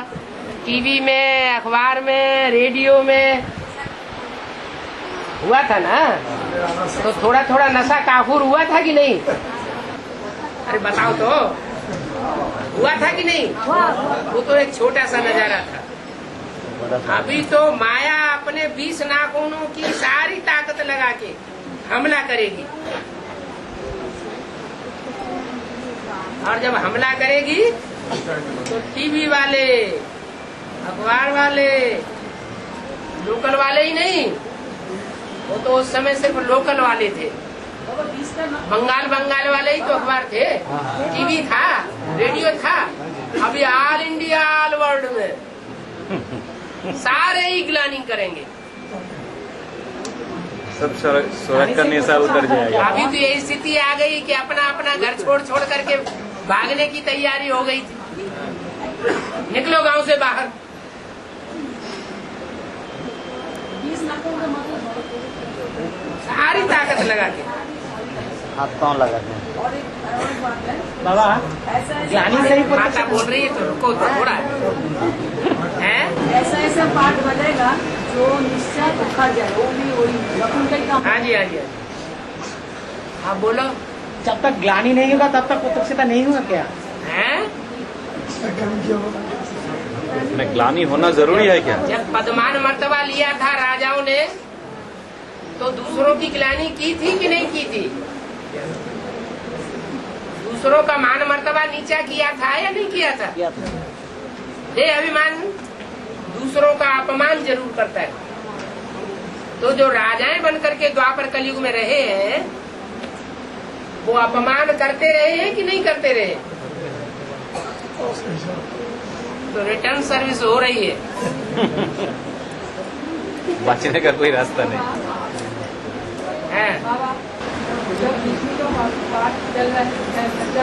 टीवी में, अखबार में, रेडियो में। हुआ था ना? तो थोड़ा थोड़ा नशा काफूर हुआ था कि नहीं? अरे बताओ तो, हुआ था कि नहीं? वो तो एक छोटा सा नजारा था। अभी तो माया अपने 20 नाखूनों की सारी ताकत लगा के हमला करेगी, और जब हमला करेगी तो टीवी वाले, अखबार वाले, लोकल वाले ही नहीं, वो तो उस समय सिर्फ लोकल वाले थे। बंगाल वाले ही तो अखबार थे, टीवी था, रेडियो था। अभी ऑल इंडिया, ऑल वर्ल्ड में सारे ही ग्लानी करेंगे। सब स्वर्ग का निशा उतर जाएगा। अभी तो यही स्थिति आ गई कि अपना अपना घर छोड़ करके भागने की तैयारी हो गई थी। निकलो गांव से बाहर। सारी ताकत लगा के, हाथ पाँव लगा के। बाबा ग्लानि से ही माता बोल रही है तो रुको तो थोड़ा है। ऐसा ऐसा पाठ बनेगा जो निश्चय रखा जाए, वो भी वही रखूं का ही काम। हाँ जी, हाँ जी, हाँ बोलो। जब तक ग्लानि नहीं होगा तब तक उत्कर्षता नहीं होगा क्या? हैं? में ग्लानि होना जरूरी है क्या? जब पदमान मर्तबा लिया था राजाओं ने, तो दूसरों की ग्लानि की थी कि नहीं की थी? दूसरों का मान मर्तबा नीचा किया था या नहीं किया था? ये अभिमान दूसरों का अपमान जरूर करता है। तो जो राजाएं बनकर के द्वापर कलयुग में रहे हैं, वो अपमान करते रहे हैं कि नहीं करते रहे? तो रिटर्न सर्विस हो रही है। बचने का कोई रास्ता नहीं है। जब विष्णु का पाठ चल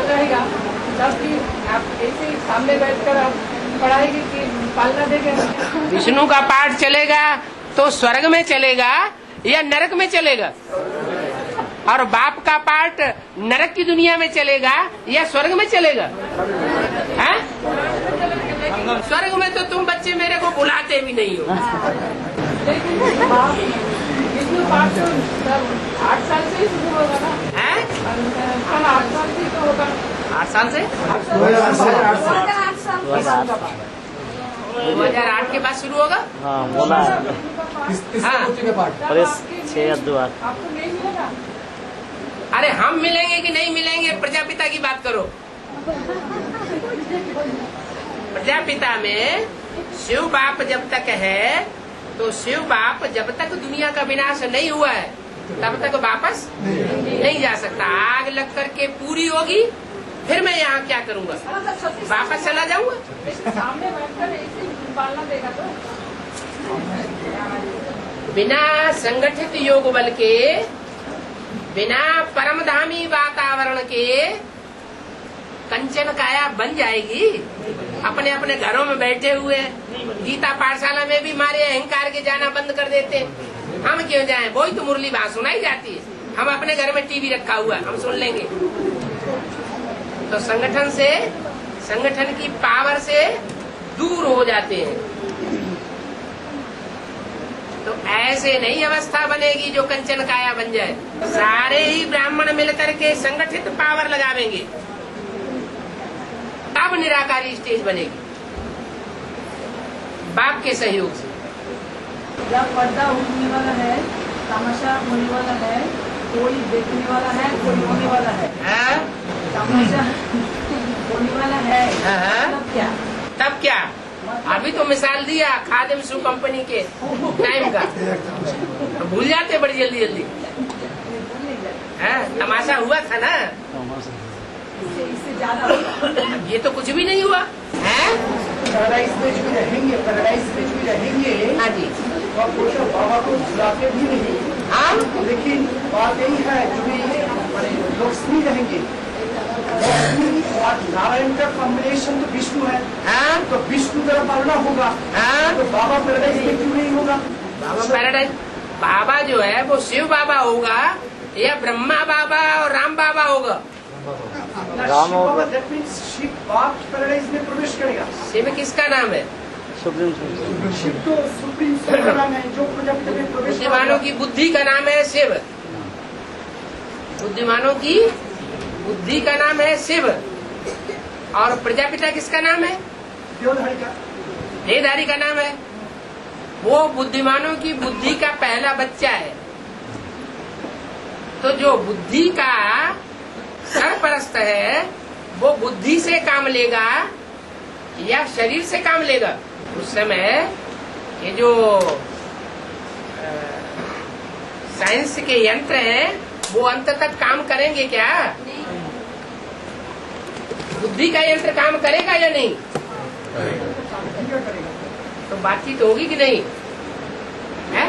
रहेगा, तब भी आप ऐसे ही सामने बैठकर आप पढ़ाएंगे कि पालना देंगे? विष्णु का पाठ चलेगा तो स्वर्ग में चलेगा या नरक में चलेगा? और बाप का पाठ नरक की दुनिया में चलेगा या स्वर्ग में चलेगा? हैं? स्वर्ग में तो तुम बच्चे मेरे को बुलाते भी नहीं हो। लेकिन विष्णु पाठ तो 8 साल से ही शुरू होगा ना? हैं? 8 साल से तो होगा। 8 साल से? 2008 के बाद शुरू होगा। हाँ बोला है। हाँ। और 6 या 2 आपको नहीं मिलेगा? अरे हम मिलेंगे कि नहीं मिलेंगे, प्रजापिता की बात करो। प्रजापिता में शिव बाप जब तक है, तो शिव बाप जब तक दुनिया का विनाश नहीं हुआ है तब तक वापस नहीं जा सकता। आग लग करके पूरी होगी, फिर मैं यहाँ क्या करूँगा? वापस चला जाऊंगा। सामने बैठकर ऐसे पालना देगा तो? बिना संगठित योग बल के, बिना परमधामी वातावरण के कंचन काया बन जाएगी। अपने अपने घरों में बैठे हुए गीता पाठशाला में भी मारे अहंकार के जाना बंद कर देते। हम क्यों जाएं? वही तो मुरली बात सुनाई जाती है। हम अपने घर में टीवी रखा हुआ है, हम सुन लेंगे। तो संगठन से, संगठन की पावर से दूर हो जाते हैं। तो ऐसे नहीं अवस्था बनेगी जो कंचन काया बन जाए। सारे ही ब्राह्मण मिलकर के संगठित पावर लगावेंगे, तब निराकारी स्टेज बनेगी, बाप के सहयोग से। जब पर्दा उठने वाला है, तमाशा होने वाला है, कोई देखने वाला है, कोई होने वाला है। हाँ? तमाशा होने वाला है, हाँ? तब क्या? तब क्या? अभी तो मिसाल दिया खादिम शू कंपनी के टाइम का, तो भूल जाते बड़ी जल्दी जल्दी। तमाशा हुआ था ना, इससे ज्यादा ये तो कुछ भी नहीं हुआ है। पैराडाइज में जो रहेंगे, पैराडाइज में जो रहेंगे, हाँ जी, और कुछ बाबा को बुलाते भी नहीं। हाँ, लेकिन बात यही है, जो भी लक्ष्मी रहेंगे, लक्ष्मी और नारायण का कॉम्बिनेशन तो विष्णु है। हाँ, तो विष्णु का पालना होगा। हाँ। तो बाबा पैराडाइज में क्यों नहीं होगा? बाबा पैराडाइज, बाबा जो है वो शिव बाबा होगा या ब्रह्मा बाबा और राम बाबा होगा? राम होगा। दैट मीन्स शिव बाप पैराडाइज में प्रवेश करेगा। शिव किसका नाम है? सुप्रीम शिव तो सुप्रीम सोल का नाम है, जो प्रजापिता में प्रवेश बुद्धिमानों की बुद्धि का नाम है शिव। बुद्धिमानों की बुद्धि का नाम है शिव। और प्रजापिता किसका नाम है? देहधारी का नाम है। वो बुद्धिमानों की बुद्धि का पहला बच्चा है। तो जो बुद्धि का सरपरस्त है वो बुद्धि से काम लेगा या शरीर से काम लेगा? उस समय ये जो साइंस के यंत्र हैं वो अंत तक काम करेंगे क्या? बुद्धि का यंत्र काम करेगा या नहीं? तो बातचीत होगी कि नहीं है?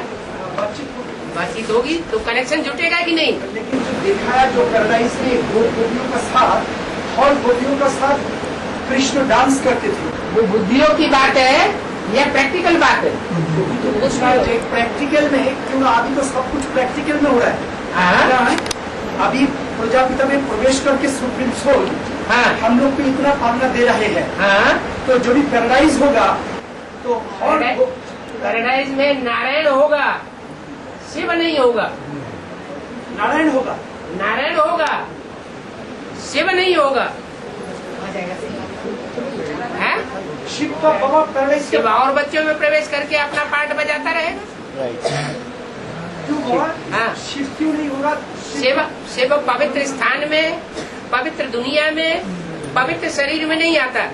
बातचीत होगी तो कनेक्शन जुटेगा कि नहीं? लेकिन जो देखा है जो पैराडाइज में दो गोपियों का साथ और गोपियों का साथ कृष्ण डांस करते थे, वो बुद्धियों की बात है या प्रैक्टिकल बात है? तो उसमें प्रैक्टिकल में क्यों अभी तो सब कुछ प्रैक्टिकल में हो रहा है। हाँ। अभी प्रजापिता में प्रवेश करके सुप्रीम सोल हाँ। हम लोग को इतना पालना दे रहे हैं। हाँ। तो जो भी पैराडाइज होगा तो और पैराडाइज में नारायण होगा, शिव नहीं होगा। नारायण होगा, नारायण होगा, शिव नहीं होगा। है? शिव का बाबा पैराडाइज शिव और बच्चों में प्रवेश करके अपना पार्ट बजाता रहेगा। क्यों होगा? हाँ। शिव क्यों नहीं होगा? शिव पवित्र स्थान में, पवित्र दुनिया में, पवित्र शरीर में नहीं आता।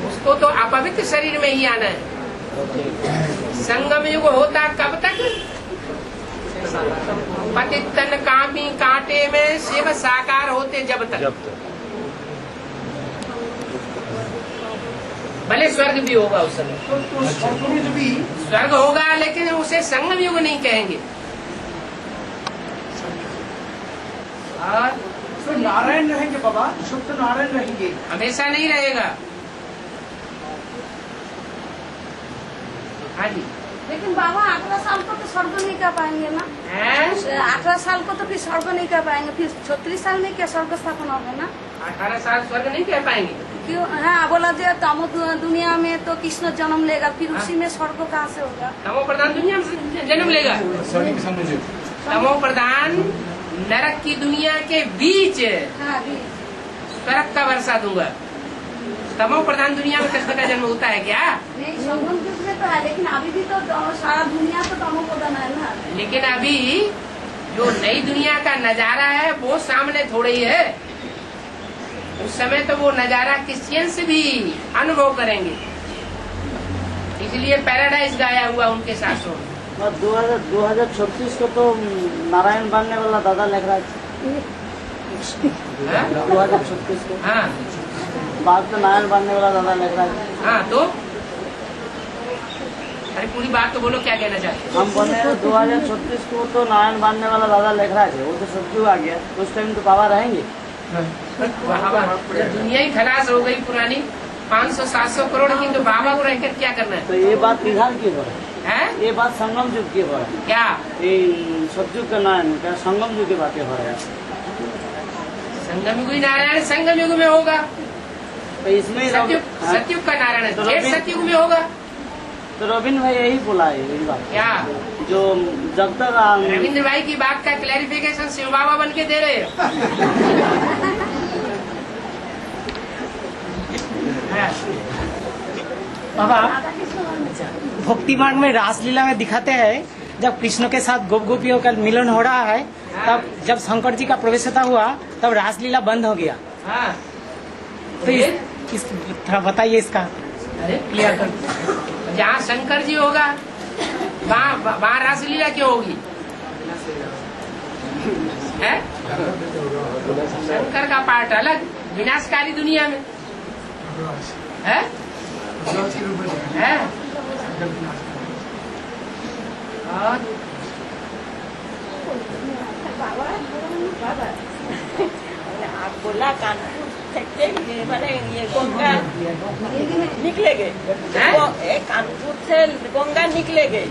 उसको तो अपवित्र शरीर में ही आना है। संगम युग होता कब तक? पतितन कामी कांटे में शिव साकार होते जब तक। भले स्वर्ग भी होगा उस समय, तो स्वर्ग में जो भी स्वर्ग होगा लेकिन उसे संगम युग नहीं कहेंगे। और तो नारायण रहेंगे बाबा, शुद्ध नारायण रहेंगे। हमेशा नहीं रहेगा। हाँ जी। लेकिन बाबा 18 साल को तो स्वर्ग नहीं कर पाएंगे ना? 18 साल को तो फिर स्वर्ग नहीं कर पाएंगे, फिर 36 साल में क्या स्वर्ग स्थापन होगा ना? 18 साल स्वर्ग नहीं कह पाएंगे। क्यों? हाँ, बोला जो तमो दुनिया में तो कृष्ण जन्म लेगा, फिर उसी में स्वर्ग कहाँ से होगा? तमो प्रधान दुनिया में जन्म लेगा। तमो प्रधान नरक की दुनिया के बीच हाँ, भी स्वर्ग का वर्षा दूंगा। तमो प्रधान दुनिया में कृष्ण का जन्म होता है क्या? नहीं, संगम युग में तो है, लेकिन अभी भी तो सारा दुनिया तो तमो प्रधान है ना। लेकिन अभी जो नई दुनिया का नजारा है वो सामने थोड़ी है। उस समय तो वो नजारा क्रिश्चियंस भी अनुभव करेंगे। इसलिए पैराडाइज गाया हुआ उनके शास्त्रों में। 2036 को तो नारायण बनने वाला दादा लग रहा है। 2036 को हाँ बाद तो नारायण बनने वाला दादा लग रहा है। हाँ, तो अरे पूरी बात तो बोलो, क्या कहना चाहते हैं? हम बने 2036 को तो नारायण बनने वाला दादा लग रहा है। वो तो सत्युग आ गया, उस टाइम तो बाबा रहेंगे। दुनिया ही खलास हो गई पुरानी 500-700 करोड़ की, तो बाबा को रहकर क्या करना है? तो ये बात इधर की हो रहा है? ये बात संगम युग की हो रहा है। क्या ये सतयुग का नारायण क्या संगम युग की बातें हो रहा है। संगम युग ही नारायण संगम युग में होगा। तो इसमें सतयुग का नारायण तो जेठ सतयुग में होगा। तो रविंद्र भाई यही बोला है यही बात। क्या जो जब तक रविंद्र भाई की बात का क्लैरिफिकेशन शिव बाबा बन के दे रहे हैं। बाबा भक्ति मार्ग में रासलीला में दिखाते हैं जब कृष्ण के साथ गोप गोपियों का मिलन हो रहा है, तब जब शंकर जी का प्रवेशता हुआ तब रासलीला बंद हो गया। हाँ। तो थोड़ा बताइए इसका अरे क्लियर कर। जहाँ शंकर जी होगा वहाँ रासलीला क्यों होगी? है? शंकर का पार्ट अलग विनाशकारी दुनिया में है? है? और आप बोला कानपुर मैंने ये गंगा निकलेगे, कानपुर से गंगा निकलेगे।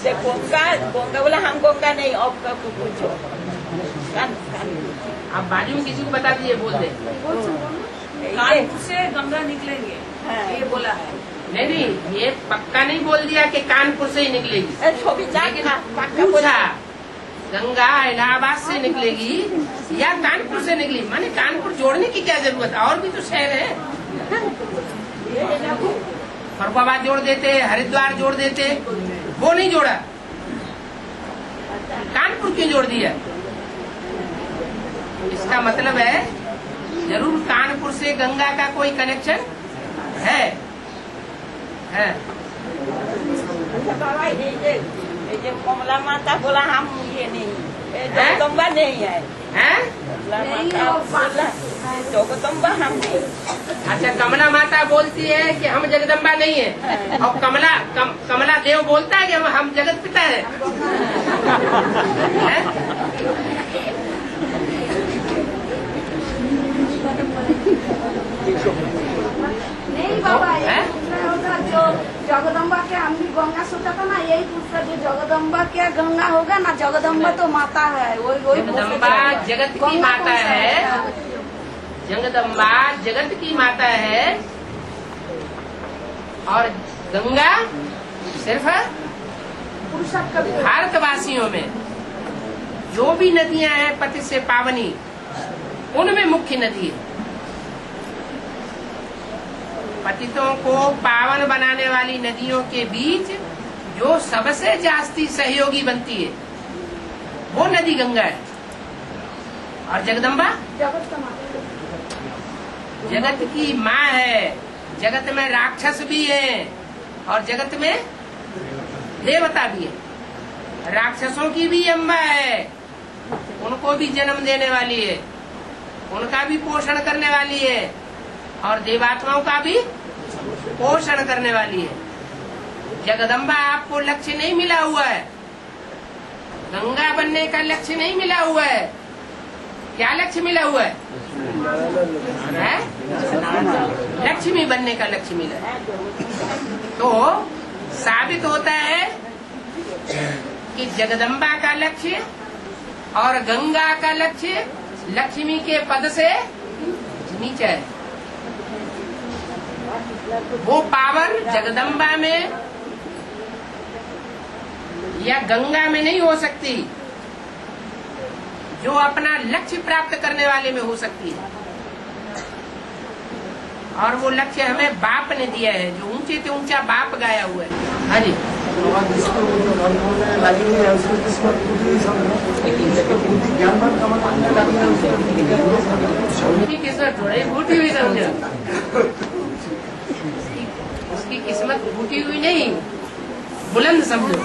से गंगा बोला हम गंगा नहीं, अब का पूछो। आप बाजू में किसी को बता दीजिए, बोल दे। कानपुर से गंगा निकलेंगे, ये बोला है। नहीं, ये पक्का नहीं बोल दिया कि कानपुर से ही निकलेगी, लेकिन पूछा गंगा इलाहाबाद से निकलेगी या कानपुर से निकली। माने कानपुर जोड़ने की क्या जरूरत है, और भी तो शहर है। फरुखाबाद जोड़ देते, हरिद्वार जोड़ देते, वो नहीं जोड़ा, कानपुर क्यों जोड़ दिया? इसका मतलब है जरूर कानपुर से गंगा का कोई कनेक्शन है। कमला माता बोला हम ये नहीं, जगदम्बा नहीं है, जगदम्बा हम नहीं। अच्छा, कमला माता बोलती है कि हम जगदम्बा नहीं है, और कमला देव बोलता है कि हम जगत पिता है। नहीं बाबा, उधर जो जगदम्बा क्या, हम भी गंगा सोचा था ना, यही पूछता जो जगदम्बा क्या गंगा होगा ना, जगदम्बा तो माता है, वही जगदम्बा जगत की माता है, जगदम्बा जगत की माता है, और गंगा सिर्फ भारतवासियों में जो भी नदियां हैं पति से पावनी, उनमें मुख्य नदी है। पतितों को पावन बनाने वाली नदियों के बीच जो सबसे जास्ती सहयोगी बनती है वो नदी गंगा है। और जगदम्बा जगत की माँ है। जगत में राक्षस भी है और जगत में देवता भी है। राक्षसों की भी अम्बा है, उनको भी जन्म देने वाली है, उनका भी पोषण करने वाली है, और देवात्माओं का भी पोषण करने वाली है। जगदम्बा आपको लक्ष्य नहीं मिला हुआ है, गंगा बनने का लक्ष्य नहीं मिला हुआ है। क्या लक्ष्य मिला हुआ है? लक्ष्मी बनने का लक्ष्य मिला है। तो साबित होता है कि जगदम्बा का लक्ष्य और गंगा का लक्ष्य लक्ष्मी के पद से नीचे है। वो पावर जगदम्बा में या गंगा में नहीं हो सकती, जो अपना लक्ष्य प्राप्त करने वाले में हो सकती है। और वो लक्ष्य हमें बाप ने दिया है, जो ऊंचे से ऊंचा बाप गाया हुआ है। हाँ जी, किस्मत थोड़ी फूटी हुई समझो, उसकी किस्मत फूटी हुई नहीं, बुलंद समझो।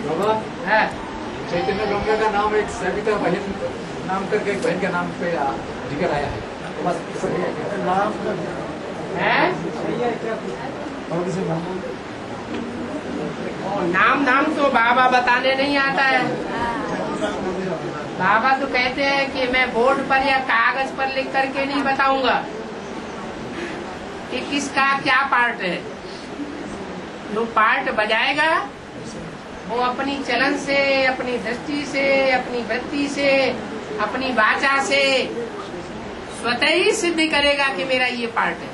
बाबा, चैतन्य गंगा का नाम एक सविता बहन नाम करके एक बहन के नाम पे जिक्र आया है। तो बस नाम तो बाबा बताने नहीं आता है। बाबा तो कहते हैं कि मैं बोर्ड पर या कागज पर लिख करके नहीं बताऊंगा कि किसका क्या पार्ट है। जो पार्ट बजाएगा वो अपनी चलन से, अपनी दृष्टि से, अपनी वृत्ति से, अपनी वाचा से स्वतः ही सिद्ध करेगा कि मेरा ये पार्ट है।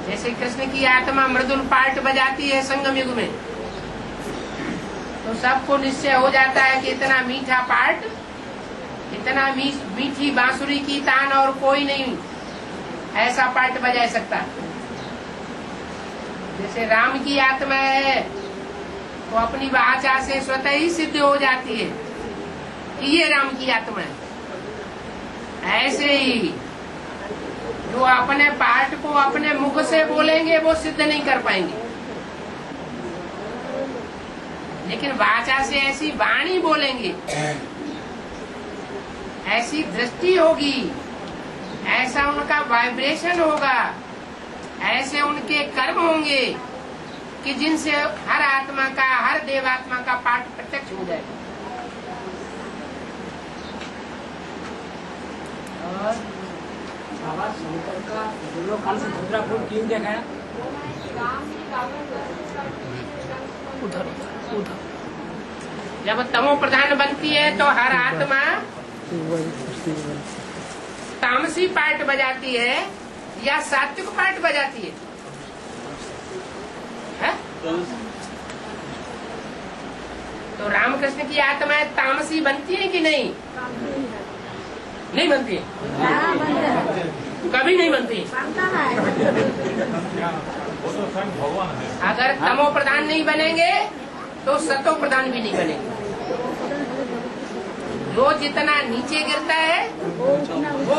जैसे कृष्ण की आत्मा मृदुल पार्ट बजाती है संगम युग में, तो सबको निश्चय हो जाता है कि इतना मीठा पार्ट, इतना मीठी बांसुरी की तान और कोई नहीं ऐसा पार्ट बजा सकता। जैसे राम की आत्मा है तो अपनी वाचा से स्वतः ही सिद्ध हो जाती है कि ये राम की आत्मा है। ऐसे ही जो अपने पार्ट को अपने मुख से बोलेंगे वो सिद्ध नहीं कर पाएंगे, लेकिन वाचा से ऐसी वाणी बोलेंगे, ऐसी दृष्टि होगी, ऐसा उनका वाइब्रेशन होगा, ऐसे उनके कर्म होंगे कि जिनसे हर आत्मा का, हर देवात्मा का पाठ प्रत्यक्ष हो जाएगा। और बाबा शंकर का गुल्लोखान से रुद्रापुर क्यों देखा है? उधर उधर उधर जब तमो प्रधान बनती है तो हर आत्मा तामसी पार्ट बजाती है या सात्विक पार्ट बजाती है? तो रामकृष्ण की आत्माएं तामसी बनती है कि नहीं? नहीं बनती, कभी नहीं बनती। अगर तमो प्रधान नहीं बनेंगे तो सतो प्रधान भी नहीं बनेंगे। जो जितना नीचे गिरता है वो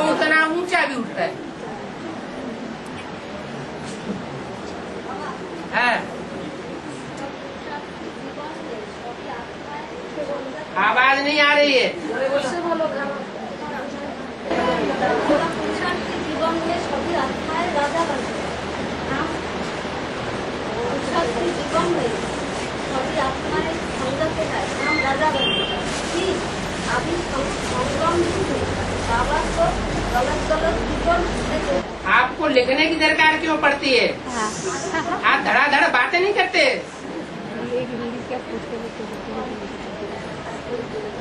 उतना ऊंचा भी उठता है। आवाज नहीं आ रही है। जीवन में सभी आत्माएं राजा बनते जीवन में सभी आत्माएं संगत है, हम राजा बनते अभी संगम बाबा को गलत गलत जीवन। आपको लिखने की दरकार क्यों पड़ती है? आप धड़ाधड़ बातें नहीं करते।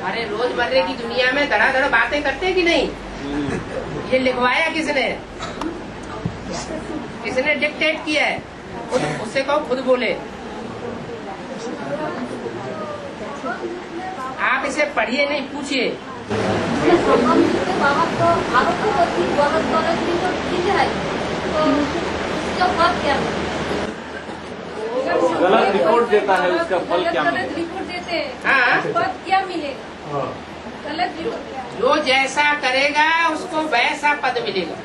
अरे रोजमर्रे की दुनिया में धड़ाधड़ बातें करते कि नहीं? ये लिखवाया किसने? किसने डिक्टेट किया है? उससे कहो खुद बोले। आप इसे पढ़िए नहीं, पूछिए। बाबा को गलत रिपोर्ट देता है, उसका फल क्या मिलेगा? गलत रिपोर्ट देते हैं, हाँ, पद क्या मिलेगा? गलत रिपोर्ट क्या? जो जैसा करेगा उसको वैसा पद मिलेगा।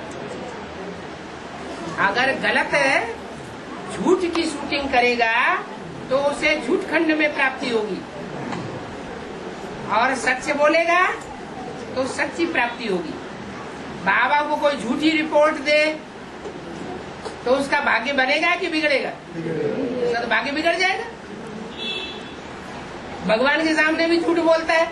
अगर गलत है, झूठ की शूटिंग करेगा तो उसे झूठ खंड में प्राप्ति होगी, और सच बोलेगा तो सच्ची प्राप्ति होगी। बाबा को कोई झूठी रिपोर्ट दे तो उसका भाग्य बनेगा कि बिगड़ेगा? उसका तो भाग्य बिगड़ जाएगा। भगवान के सामने भी झूठ बोलता है।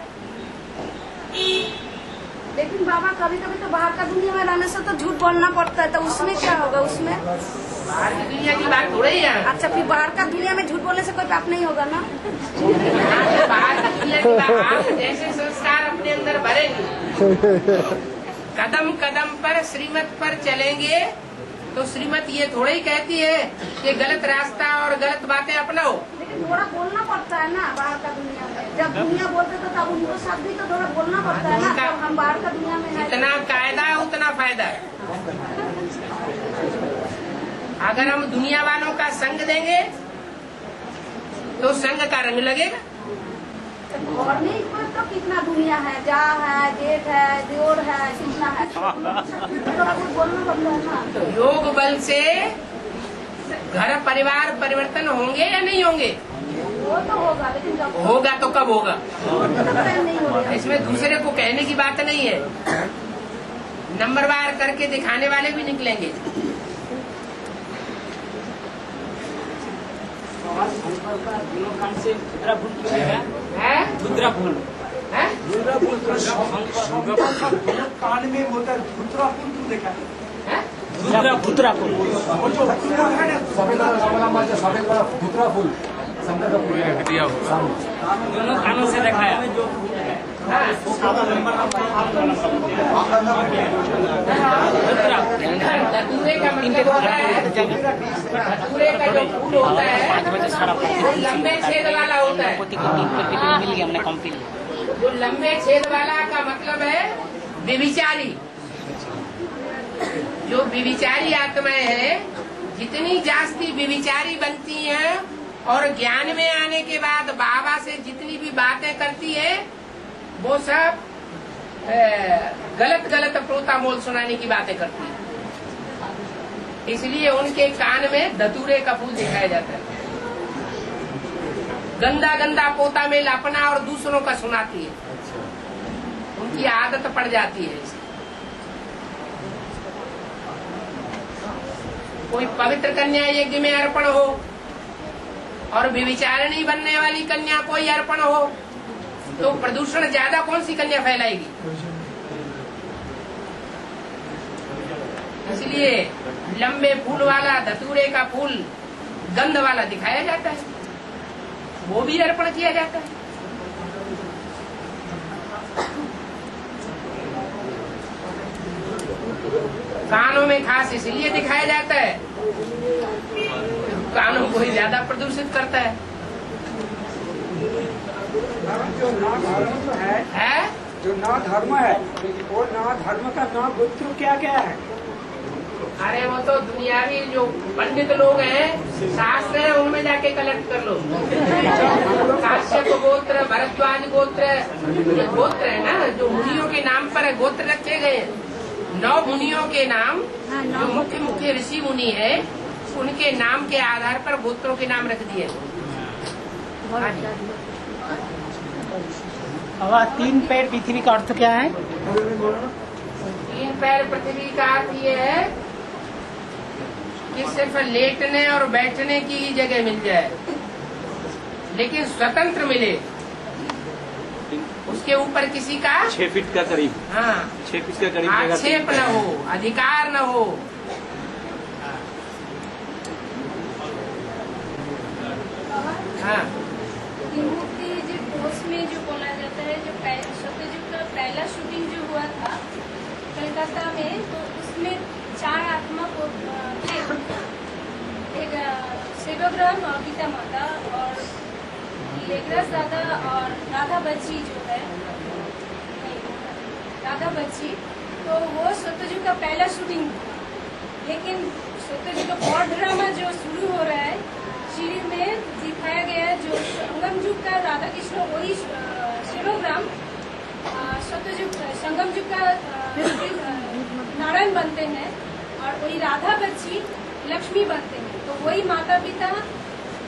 लेकिन बाबा कभी कभी तो बाहर का दुनिया में रहने से तो झूठ बोलना पड़ता है, तो उसमें क्या होगा? उसमें बाहर की दुनिया की बात थोड़ी है। अच्छा, फिर बाहर का दुनिया में झूठ बोलने से कोई पाप नहीं होगा ना? बाहर की दुनिया की बात, आप जैसे संस्कार अपने अंदर भरेंगे, कदम कदम पर श्रीमत पर चलेंगे, तो श्रीमत ये थोड़ा ही कहती है कि गलत रास्ता और गलत बातें अपनाओ। लेकिन थोड़ा बोलना पड़ता है ना बाहर का दुनिया में। जब दुनिया बोलते तो तब उनको साथ भी तो थोड़ा बोलना पड़ता है ना। जब हम बाहर का दुनिया में जितना कायदा है उतना फायदा है। अगर हम दुनिया वालों का संग देंगे तो संग का रंग लगेगा। और नहीं तो कितना दुनिया है, जा है, जेठ है, दियोर है, कितना है, थोड़ा कुछ बोलना पड़ता है ना। तो योग बल से घर परिवार परिवर्तन होंगे या नहीं होंगे? वो तो होगा, लेकिन जब होगा तो कब होगा? नहीं होगा। इसमें दूसरे को कहने की बात नहीं है। नंबरवार करके दिखाने वाले भी निकलेंगे। से मुद्रा भूल है? मुद्रा भूल है? कान में होता है धुतरा पुल, तुम देखा है? है? मुद्रा भूल और जो धुतरा है ना, सफेद वाला धुतरा फूल शंकर का फूल है। दोनों कानों से दिखाया। धतूरे का मतलब होता है, धतूरे का जो फूल होता है वो लंबे छेद वाला होता है। मिल गया हमने कॉम्पी। जो लंबे छेद वाला का मतलब है व्यभिचारी। जो व्यभिचारी आत्माएं हैं, जितनी जास्ती व्यभिचारी बनती हैं और ज्ञान में आने के बाद बाबा से जितनी भी बातें करती है वो सब गलत गलत प्रोतामोल सुनाने की बातें करती है। इसलिए उनके कान में धतूरे का फूल दिखाया जाता है। गंदा गंदा पोता मेल अपना और दूसरों का सुनाती है। उनकी आदत पड़ जाती है। कोई पवित्र कन्या यज्ञ में अर्पण हो और व्यभिचारिणी बनने वाली कन्या कोई अर्पण हो तो प्रदूषण ज्यादा कौन सी कन्या फैलाएगी? इसलिए लंबे फूल वाला धतूरे का फूल गंध वाला दिखाया जाता है, वो भी अर्पण किया जाता है। कानों में खास इसलिए दिखाया जाता है, कानों को ही ज्यादा प्रदूषित करता है। जो ना धर्म तो है, जो ना धर्म है, वो ना धर्म का ना गोत्र क्या क्या है? अरे वो तो दुनियावी जो पंडित लोग हैं, शास्त्र है, उनमें जाके कलेक्ट कर लो। काश्यप गोत्र, भरद्वाज गोत्र, ये गोत्र है ना जो मुनियों के नाम पर गोत्र रखे गए। 9 मुनियों के नाम, जो मुख्य मुख्य ऋषि मुनि है, उनके नाम के आधार पर गोत्रों के नाम रख दिए। बाबा 3 पैर पृथ्वी का अर्थ क्या है? 3 पैर पृथ्वी का अर्थ ये है कि सिर्फ लेटने और बैठने की ही जगह मिल जाए, लेकिन स्वतंत्र मिले। उसके ऊपर किसी का 6 फीट का करीब, हाँ 6 फीट का करीब आक्षेप न हो, अधिकार न हो। हाँ मूर्ति जो कोर्स में जो बोला जाता है, जो सत्यजुग का पहला शूटिंग जो हुआ था कलकत्ता में, तो उसमें 4 आत्मा को एक सेवाग्राम और गीता माता और लेगराज दादा और राधा बच्ची जो है, राधा बच्ची, तो वो सत्यजुग का पहला शूटिंग था। लेकिन सत्यजुग का बॉर्ड ड्रामा जो शुरू हो रहा है सीरीज में दिखाया गया है, जो संगम युग का राधा कृष्ण वही सेवाग्राम, सत्यजुग संगम युग का नारायण बनते हैं और वही राधा बच्ची लक्ष्मी बनते हैं। तो वही माता पिता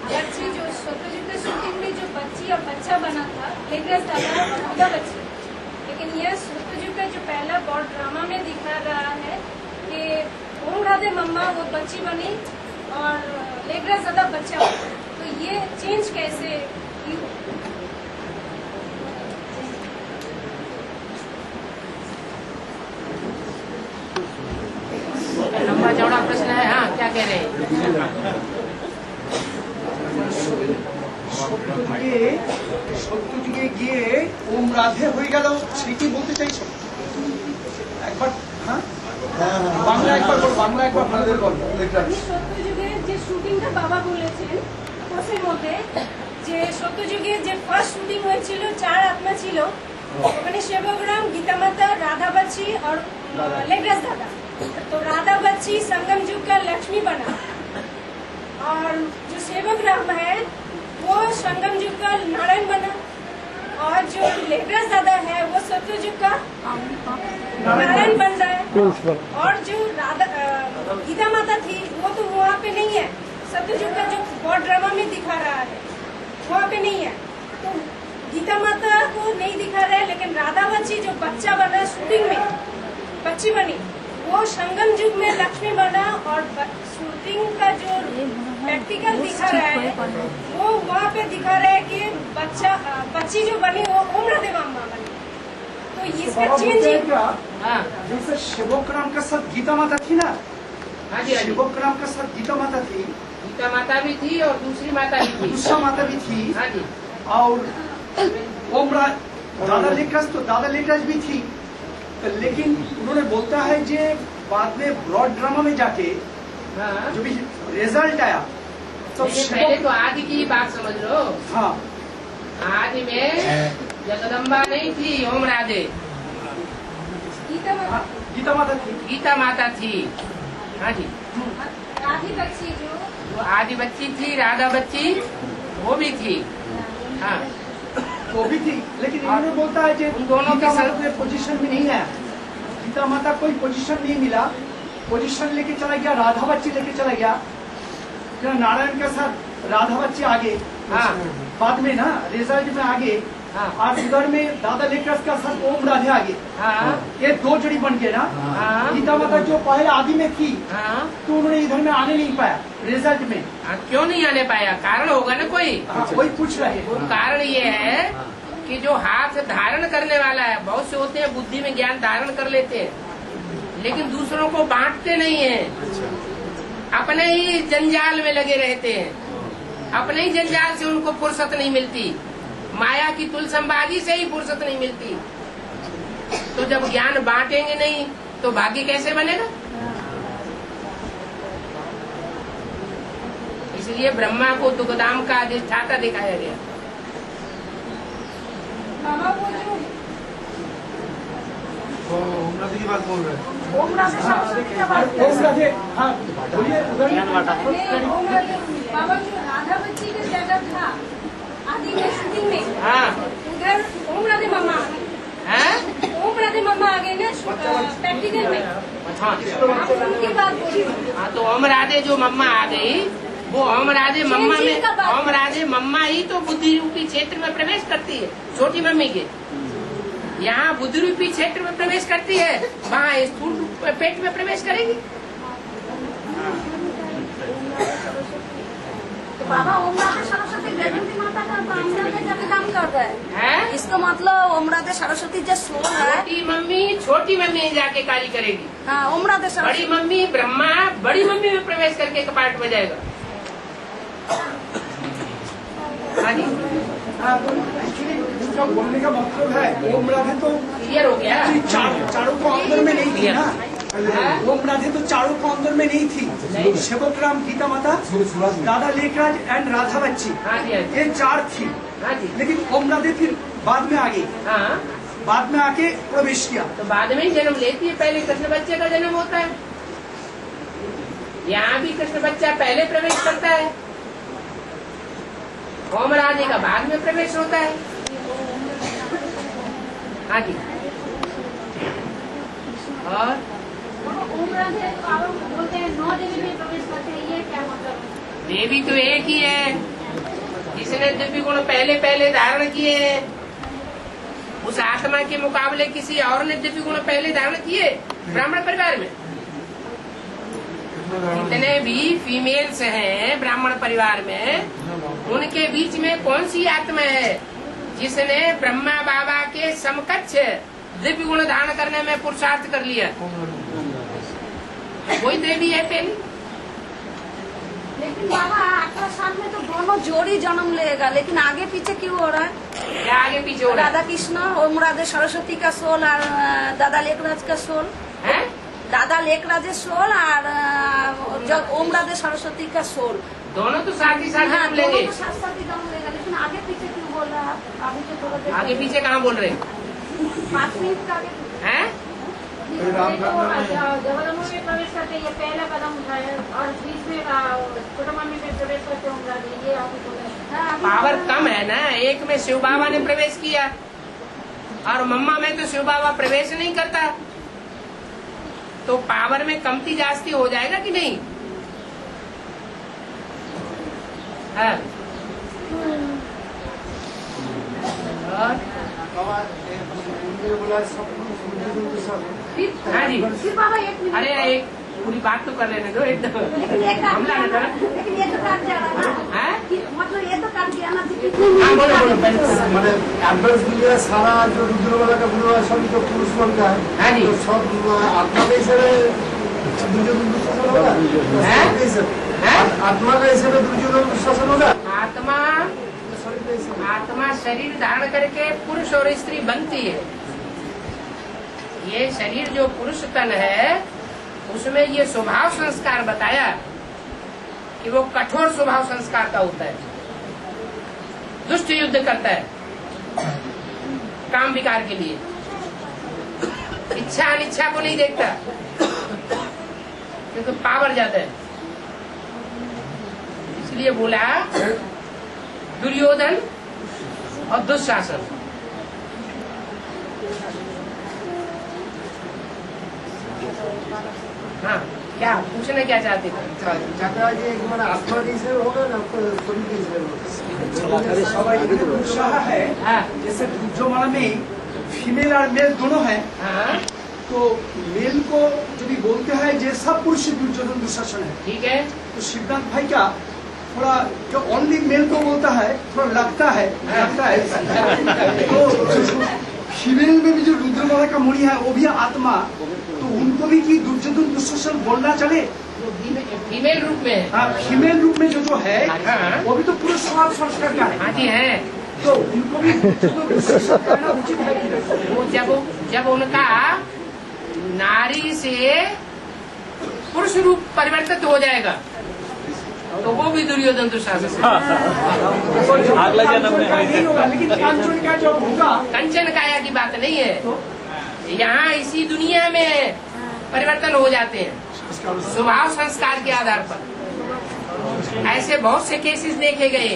बच्ची जो सत्यजुग के शूटिंग में जो बच्ची और बच्चा बना था, लेगराज दादा और राधा बच्ची। लेकिन यह सत्यजुग का जो पहला बॉर्ड ड्रामा में दिखा रहा है कि ओम राधे मम्मा वो बच्ची बनी और लेगराज दादा बच्चा बना। तो ये चेंज कैसे की? लंबा चौड़ा प्रश्न है। हाँ क्या कह रहे हैं? সত্যযুগে গিয়ে ওম রাধে হয়ে গেল, সেটি বলতে চাইছো? একবার হ্যাঁ বাংলা একবার বল, বাংলা একবার ভালো করে বল। সত্যযুগের যে শুটিংটা বাবা বলেছেন কোর্সের মধ্যে, যে সত্যযুগের যে ফার্স্ট শুটিং হয়েছিল 4 আত্মা ছিল, ওখানে सेवाग्राम, गीता माता, राधा बच्ची और लेगराज दादा। तो राधा बच्ची संगम युग का लक्ष्मी बना और जो सेवाग्राम है वो संगम युग का नारायण बना और जो लेगराज दादा है वो सत्ययुग का नारायण बन रहा है। और जो राधा गीता माता थी वो तो वहाँ पे नहीं है, सत्ययुग का जो बॉर्ड ड्रामा में दिखा रहा है वहाँ पे नहीं है। तो गीता माता को नहीं दिखा रहा है, लेकिन राधा बच्ची जो बच्चा बना शूटिंग में, बच्ची बनी, वो संगम युग में लक्ष्मी बना और शूटिंग का जो प्रैक्टिकल दिखा रहा है वो वहाँ पे दिखा रहा है कि बच्ची जो बनी वो ओम राधे मम्मा बनी। तो इसका चेंज जैसे सेवकराम के साथ गीता माता थी ना, हाँ जी, सेवकराम के साथ गीता माता थी, गीता माता भी थी और दूसरी माता भी थी, दूसरा माता भी थी। हाँ जी। और दादा लेगराज तो दादा लेगराज भी थी। लेकिन उन्होंने बोलता है जे बाद में ब्रॉड ड्रामा में जाके हाँ। जो भी रिजल्ट आया तो पहले तो आदि की बात समझ लो। हाँ आदि में जगदम्बा नहीं थी, ओम राधे गीता माता, गीता माता थी, गीता माता थी। हाँ जी, राधी बच्ची जो वो आदि बच्ची थी, राधा बच्ची वो भी थी। हाँ वो भी थी। लेकिन इन्होंने बोलता है कि उन दोनों गीता के माता कोई पोजीशन में नहीं है, गीता माता कोई पोजीशन नहीं मिला, पोजीशन लेके चला गया राधा बच्ची लेके चला गया, नारायण के साथ राधा बच्ची आगे, हाँ। बाद में ना रिजल्ट में आगे, हाँ। और इधर में दादा लेगराज का साथ ओम राधे आगे, हाँ ये 2 जोड़ी बन गए ना। हाँ। गीता माता जो पहले आदि में थी हाँ। तो उन्होंने इधर में आने नहीं पाया रिजल्ट में। हाँ, क्यों नहीं आने पाया? कारण होगा ना कोई। हाँ, वही पूछ रहे वो हैं। कारण ये है कि जो हाथ धारण करने वाला है, बहुत से होते हैं बुद्धि में ज्ञान धारण कर लेते हैं लेकिन दूसरों को बांटते नहीं है, अपने ही जंजाल में लगे रहते हैं, अपने ही जंजाल से उनको फुर्सत नहीं मिलती, माया की तुलसंबाजी से ही फुर्सत नहीं मिलती। तो जब ज्ञान बांटेंगे नहीं तो भाग्य कैसे बनेगा? इसलिए ब्रह्मा को दुग्धाम का अधिष्ठाता दिखाया गया। बाबा वो जो ओम सरस्वती का बात ओम राधे, हाँ बोलिए उधर। बाबा जो राधा बच्ची का जगह था आदि में शूटिंग में, हाँ उधर ओम राधे मम्मा ओम राधे मम्मा आ गए ना प्रैक्टिकल में। हाँ आप उनकी बात बोलिए। हाँ, तो ओम राधे जो मम्मा आ गई, वो ओम राधे मम्मा जी में का बात ओम राधे मम्मा ही तो बुद्धि रूपी क्षेत्र में प्रवेश करती है। छोटी मम्मी के यहाँ बुद्धि रूपी क्षेत्र में प्रवेश करती है, वहाँ स्थूल पेट में प्रवेश करेगी। तो बाबा ओम राधे सरस्वती जयंती माता का अंदर में जाके काम कर रहा है। हैं? इसका मतलब ओम राधे सरस्वती जो सोल है, छोटी मम्मी जाके कार्य करेगी। हाँ ओम राधे बड़ी सरस्वती मम्मी ब्रह्मा बड़ी मम्मी में प्रवेश करके कपाट में जाएगा। हाँ जी, एक्चुअली उसका बोलने का मतलब है ओम राधे तो क्लियर हो गया। चारों को अंदर में नहीं थी ना। ओम राधे तो चारों को अंदर में नहीं थी। सेवक राम, गीता माता, दादा लेखराज एंड राधा बच्ची, हाँ जी, हाँ जी, ये 4 थी। हाँ जी, लेकिन ओम राधे फिर बाद में आ गई, हाँ। बाद में आके प्रवेश किया। तो बाद में ही जन्म लेती है, पहले कृष्ण बच्चे का जन्म होता है। यहाँ भी कृष्ण बच्चा पहले प्रवेश करता है, ओम राधे का बाद में प्रवेश होता है। हाँ जी, और ओम राधे बाबा बोलते हैं 9 देवी में प्रवेश करते हैं, ये क्या मतलब? देवी तो एक ही है, जिसने दिव्य गुण पहले पहले धारण किए हैं। उस आत्मा के मुकाबले किसी और ने दिव्य गुण पहले धारण किए ब्राह्मण परिवार में? जितने भी फीमेल्स हैं ब्राह्मण परिवार में, उनके बीच में कौन सी आत्मा है जिसने ब्रह्मा बाबा के समकक्ष दिव्य गुण धारण करने में पुरुषार्थ कर लिया? वही देवी है पहली। लेकिन बाबा 18 साल में तो दोनों जोड़ी जन्म लेगा, लेकिन आगे पीछे क्यों हो रहा है? क्या आगे पीछे हो रहा है? राधा कृष्ण ओम राधे सरस्वती का सोल और दादा लेखराज का सोल है? दादा लेखराज सोल और जो ओम राधे सरस्वती का सोल, दोनों तो साथ ही साथ हाँ जन्म लेंगे। दोनों तो साथ साथ ही जन्म लेगा, लेकिन आगे पीछे क्यों बोल रहा है? आगे तो थोड़ा देर आगे पीछे कहाँ बोल रहे 5 मिनट का आगे हैं? जबरदस्ती में प्रवेश करते ये पहला कदम उठाया और बीच में छोटा मम्मी में प्रवेश करते होंगे, ये आगे पावर कम है ना। एक में शिव बाबा ने प्रवेश किया और मम्मा में तो शिव बाबा प्रवेश नहीं करता, तो पावर में कमती जास्ती हो जाएगा कि नहीं? हाँ। हाँ जी, फिर बाबा 1 मिनट, अरे एक पूरी बात तो कर लेने दो एकदम। लेकिन ये काम हमला न किया करो। ना, लेकिन ये तो काम किया ना, हैं? मतलब ये तो काम किया ना। हाँ बोलो बोलो पहले। মানে অ্যাডভান্স দিলে সারা যে রুদ্রবেলা का बुरा सभी तो पुरुष वर्ग का है। हाँ जी, तो सब आत्मा के हिसाब दुर्योधन दुशासन होगा। हैं? हैं? आत्मा का हिसाब दुर्योधन दुशासन होगा। आत्मा आत्मा शरीर धारण करके पुरुष और स्त्री बनती है। ये शरीर जो पुरुष तन है, उसमें ये स्वभाव संस्कार बताया कि वो कठोर स्वभाव संस्कार का होता है, दुष्ट युद्ध करता है काम विकार के लिए, इच्छा अनिच्छा को नहीं देखता क्योंकि पावर ज्यादा है। इसलिए बोला दुर्योधन और दुशासन। हाँ, क्या पूछना क्या चाहते थे? যাটা যে মানে আত্মা के हिसाब होगा ना शरीर के हिसाब अरे सवाई उत्साह है, हाँ, जैसे दुर्योधन में फीमेल और मेल दोनों है, हाँ, तो मेल को यदि बोलते हैं जे सब पुरुष दुर्योधन दुशासन है, ठीक है। तो सिद्धांत भाई का थोड़ा जो ओनली मेल को बोलता है थोड़ा लगता है तो फीमेल में भी जो रुद्रमाला का मुनि है वो भी आत्मा, तो उनको भी कि दुर्योधन दुशासन बोलना चले? फीमेल रूप में है। हाँ, फीमेल रूप में जो है हाँ। वो भी तो पुरुष स्वभाव संस्कार का है, हाँ जी है। तो उनको भी दुर्योधन दुशासन कहना उचित है। वो जब उनका नारी से पुरुष रूप परिवर्तित हो जाएगा तो वो भी दुर्योधन दुशासन अगला जन्म में नहीं होगा, लेकिन कांचन का जब होगा कंचन काया की बात नहीं है। यहाँ इसी दुनिया में परिवर्तन हो जाते हैं स्वभाव संस्कार के आधार पर। ऐसे बहुत से केसेस देखे गए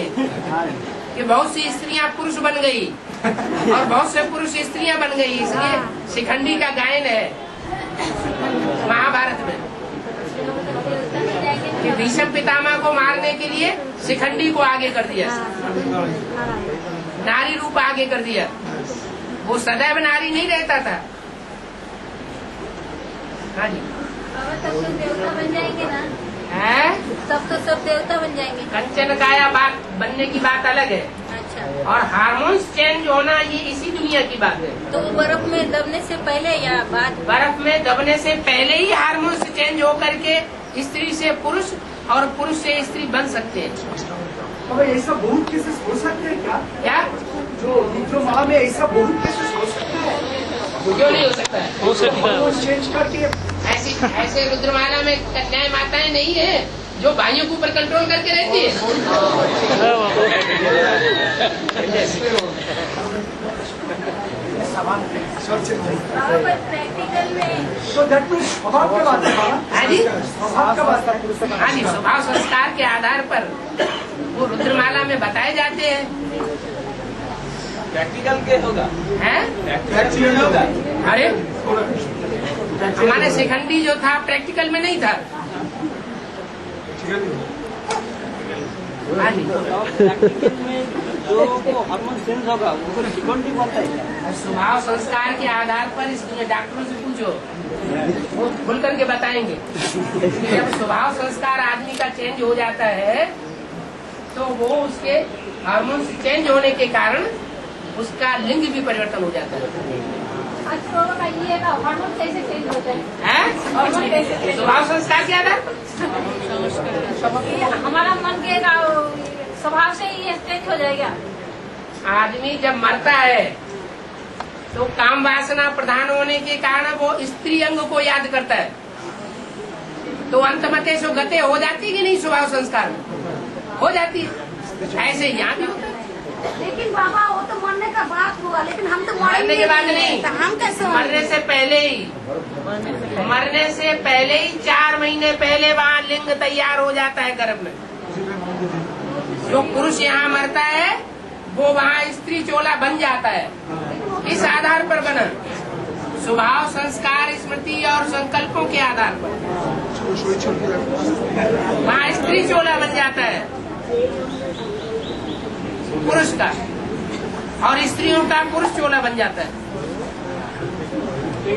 कि बहुत सी स्त्रियां पुरुष बन गई और बहुत से पुरुष स्त्रियां बन गई। इसलिए शिखंडी का गायन है महाभारत में कि भीष्म पितामह को मारने के लिए शिखंडी को आगे कर दिया, नारी रूप आगे कर दिया। वो सदैव नारी नहीं रहता था। हाँ जी, सब तो देवता बन जाएंगे ना, है सब देवता बन जाएंगे। कंचन काया बात बनने की बात अलग है, अच्छा, और हार्मोन्स चेंज होना ये इसी दुनिया की बात है। तो वो बर्फ में दबने से पहले या बाद? बर्फ में दबने से पहले ही हार्मोन्स चेंज होकर के स्त्री से पुरुष और पुरुष से स्त्री बन सकते हैं। अब ऐसा बहुत केसेस हो सकते हैं क्या? क्या जो रुद्रमाला में ऐसा बहुत केसेस हो सकते हैं? क्यों नहीं हो सकता है? हो सकता है। चेंज करके ऐसे रुद्रमाला में कन्याएं माताएं नहीं है जो भाइयों के ऊपर कंट्रोल करके रहती है। प्रैक्टिकल में तो दैट मीन्स स्वभाव के बात है। हाँ जी, स्वभाव का बात है। हाँ जी, स्वभाव संस्कार के आधार पर वो रुद्रमाला में बताए जाते हैं। प्रैक्टिकल के होगा, हैं? प्रैक्टिकल होगा। अरे हमारे शिखंडी जो था प्रैक्टिकल में नहीं था। हाँ जी, प्रैक्टिकल में जो हार्मोन चेंज होगा वो शिखंडी बनता है क्या? स्वभाव संस्कार के आधार पर इसलिए डॉक्टरों से पूछो, वो खुल करके बताएंगे कि जब स्वभाव संस्कार आदमी का चेंज हो जाता है तो वो उसके हार्मोन्स चेंज होने के कारण उसका लिंग भी परिवर्तन हो जाता है। ये हार्मोन कैसे चेंज होता है? हैं? हार्मोन कैसे change स्वभाव संस्कार के आधार पर हमारा मन के स्वभाव से ही चेंज हो जाएगा। आदमी जब मरता है तो काम वासना प्रधान होने के कारण वो स्त्री अंग को याद करता है, तो अंतमते सो गते हो जाती कि नहीं? स्वभाव संस्कार हो जाती है। ऐसे यहाँ भी होता है। लेकिन बाबा वो तो मरने का बात हुआ, लेकिन हम तो मरने के बाद नहीं, तो हम कैसे मरने से पहले ही, मरने से पहले ही 4 महीने पहले वहाँ लिंग तैयार हो जाता है गर्भ में। जो पुरुष यहाँ मरता है वो वहाँ स्त्री चोला बन जाता है। इस आधार पर बना स्वभाव संस्कार स्मृति और संकल्पों के आधार पर वहाँ स्त्री चोला बन जाता है पुरुष का, और स्त्रियों का पुरुष चोला बन जाता है।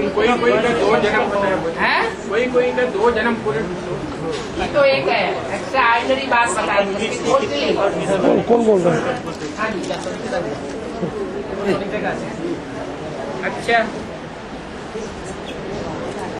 कोई का 2 जन्म होता है, है? कोई का 2 जन्म पूरे। ये तो एक है एक्स्ट्रा ऑर्डिनरी बात बता दी। कौन बोल रहा है? हाँ जी, अच्छा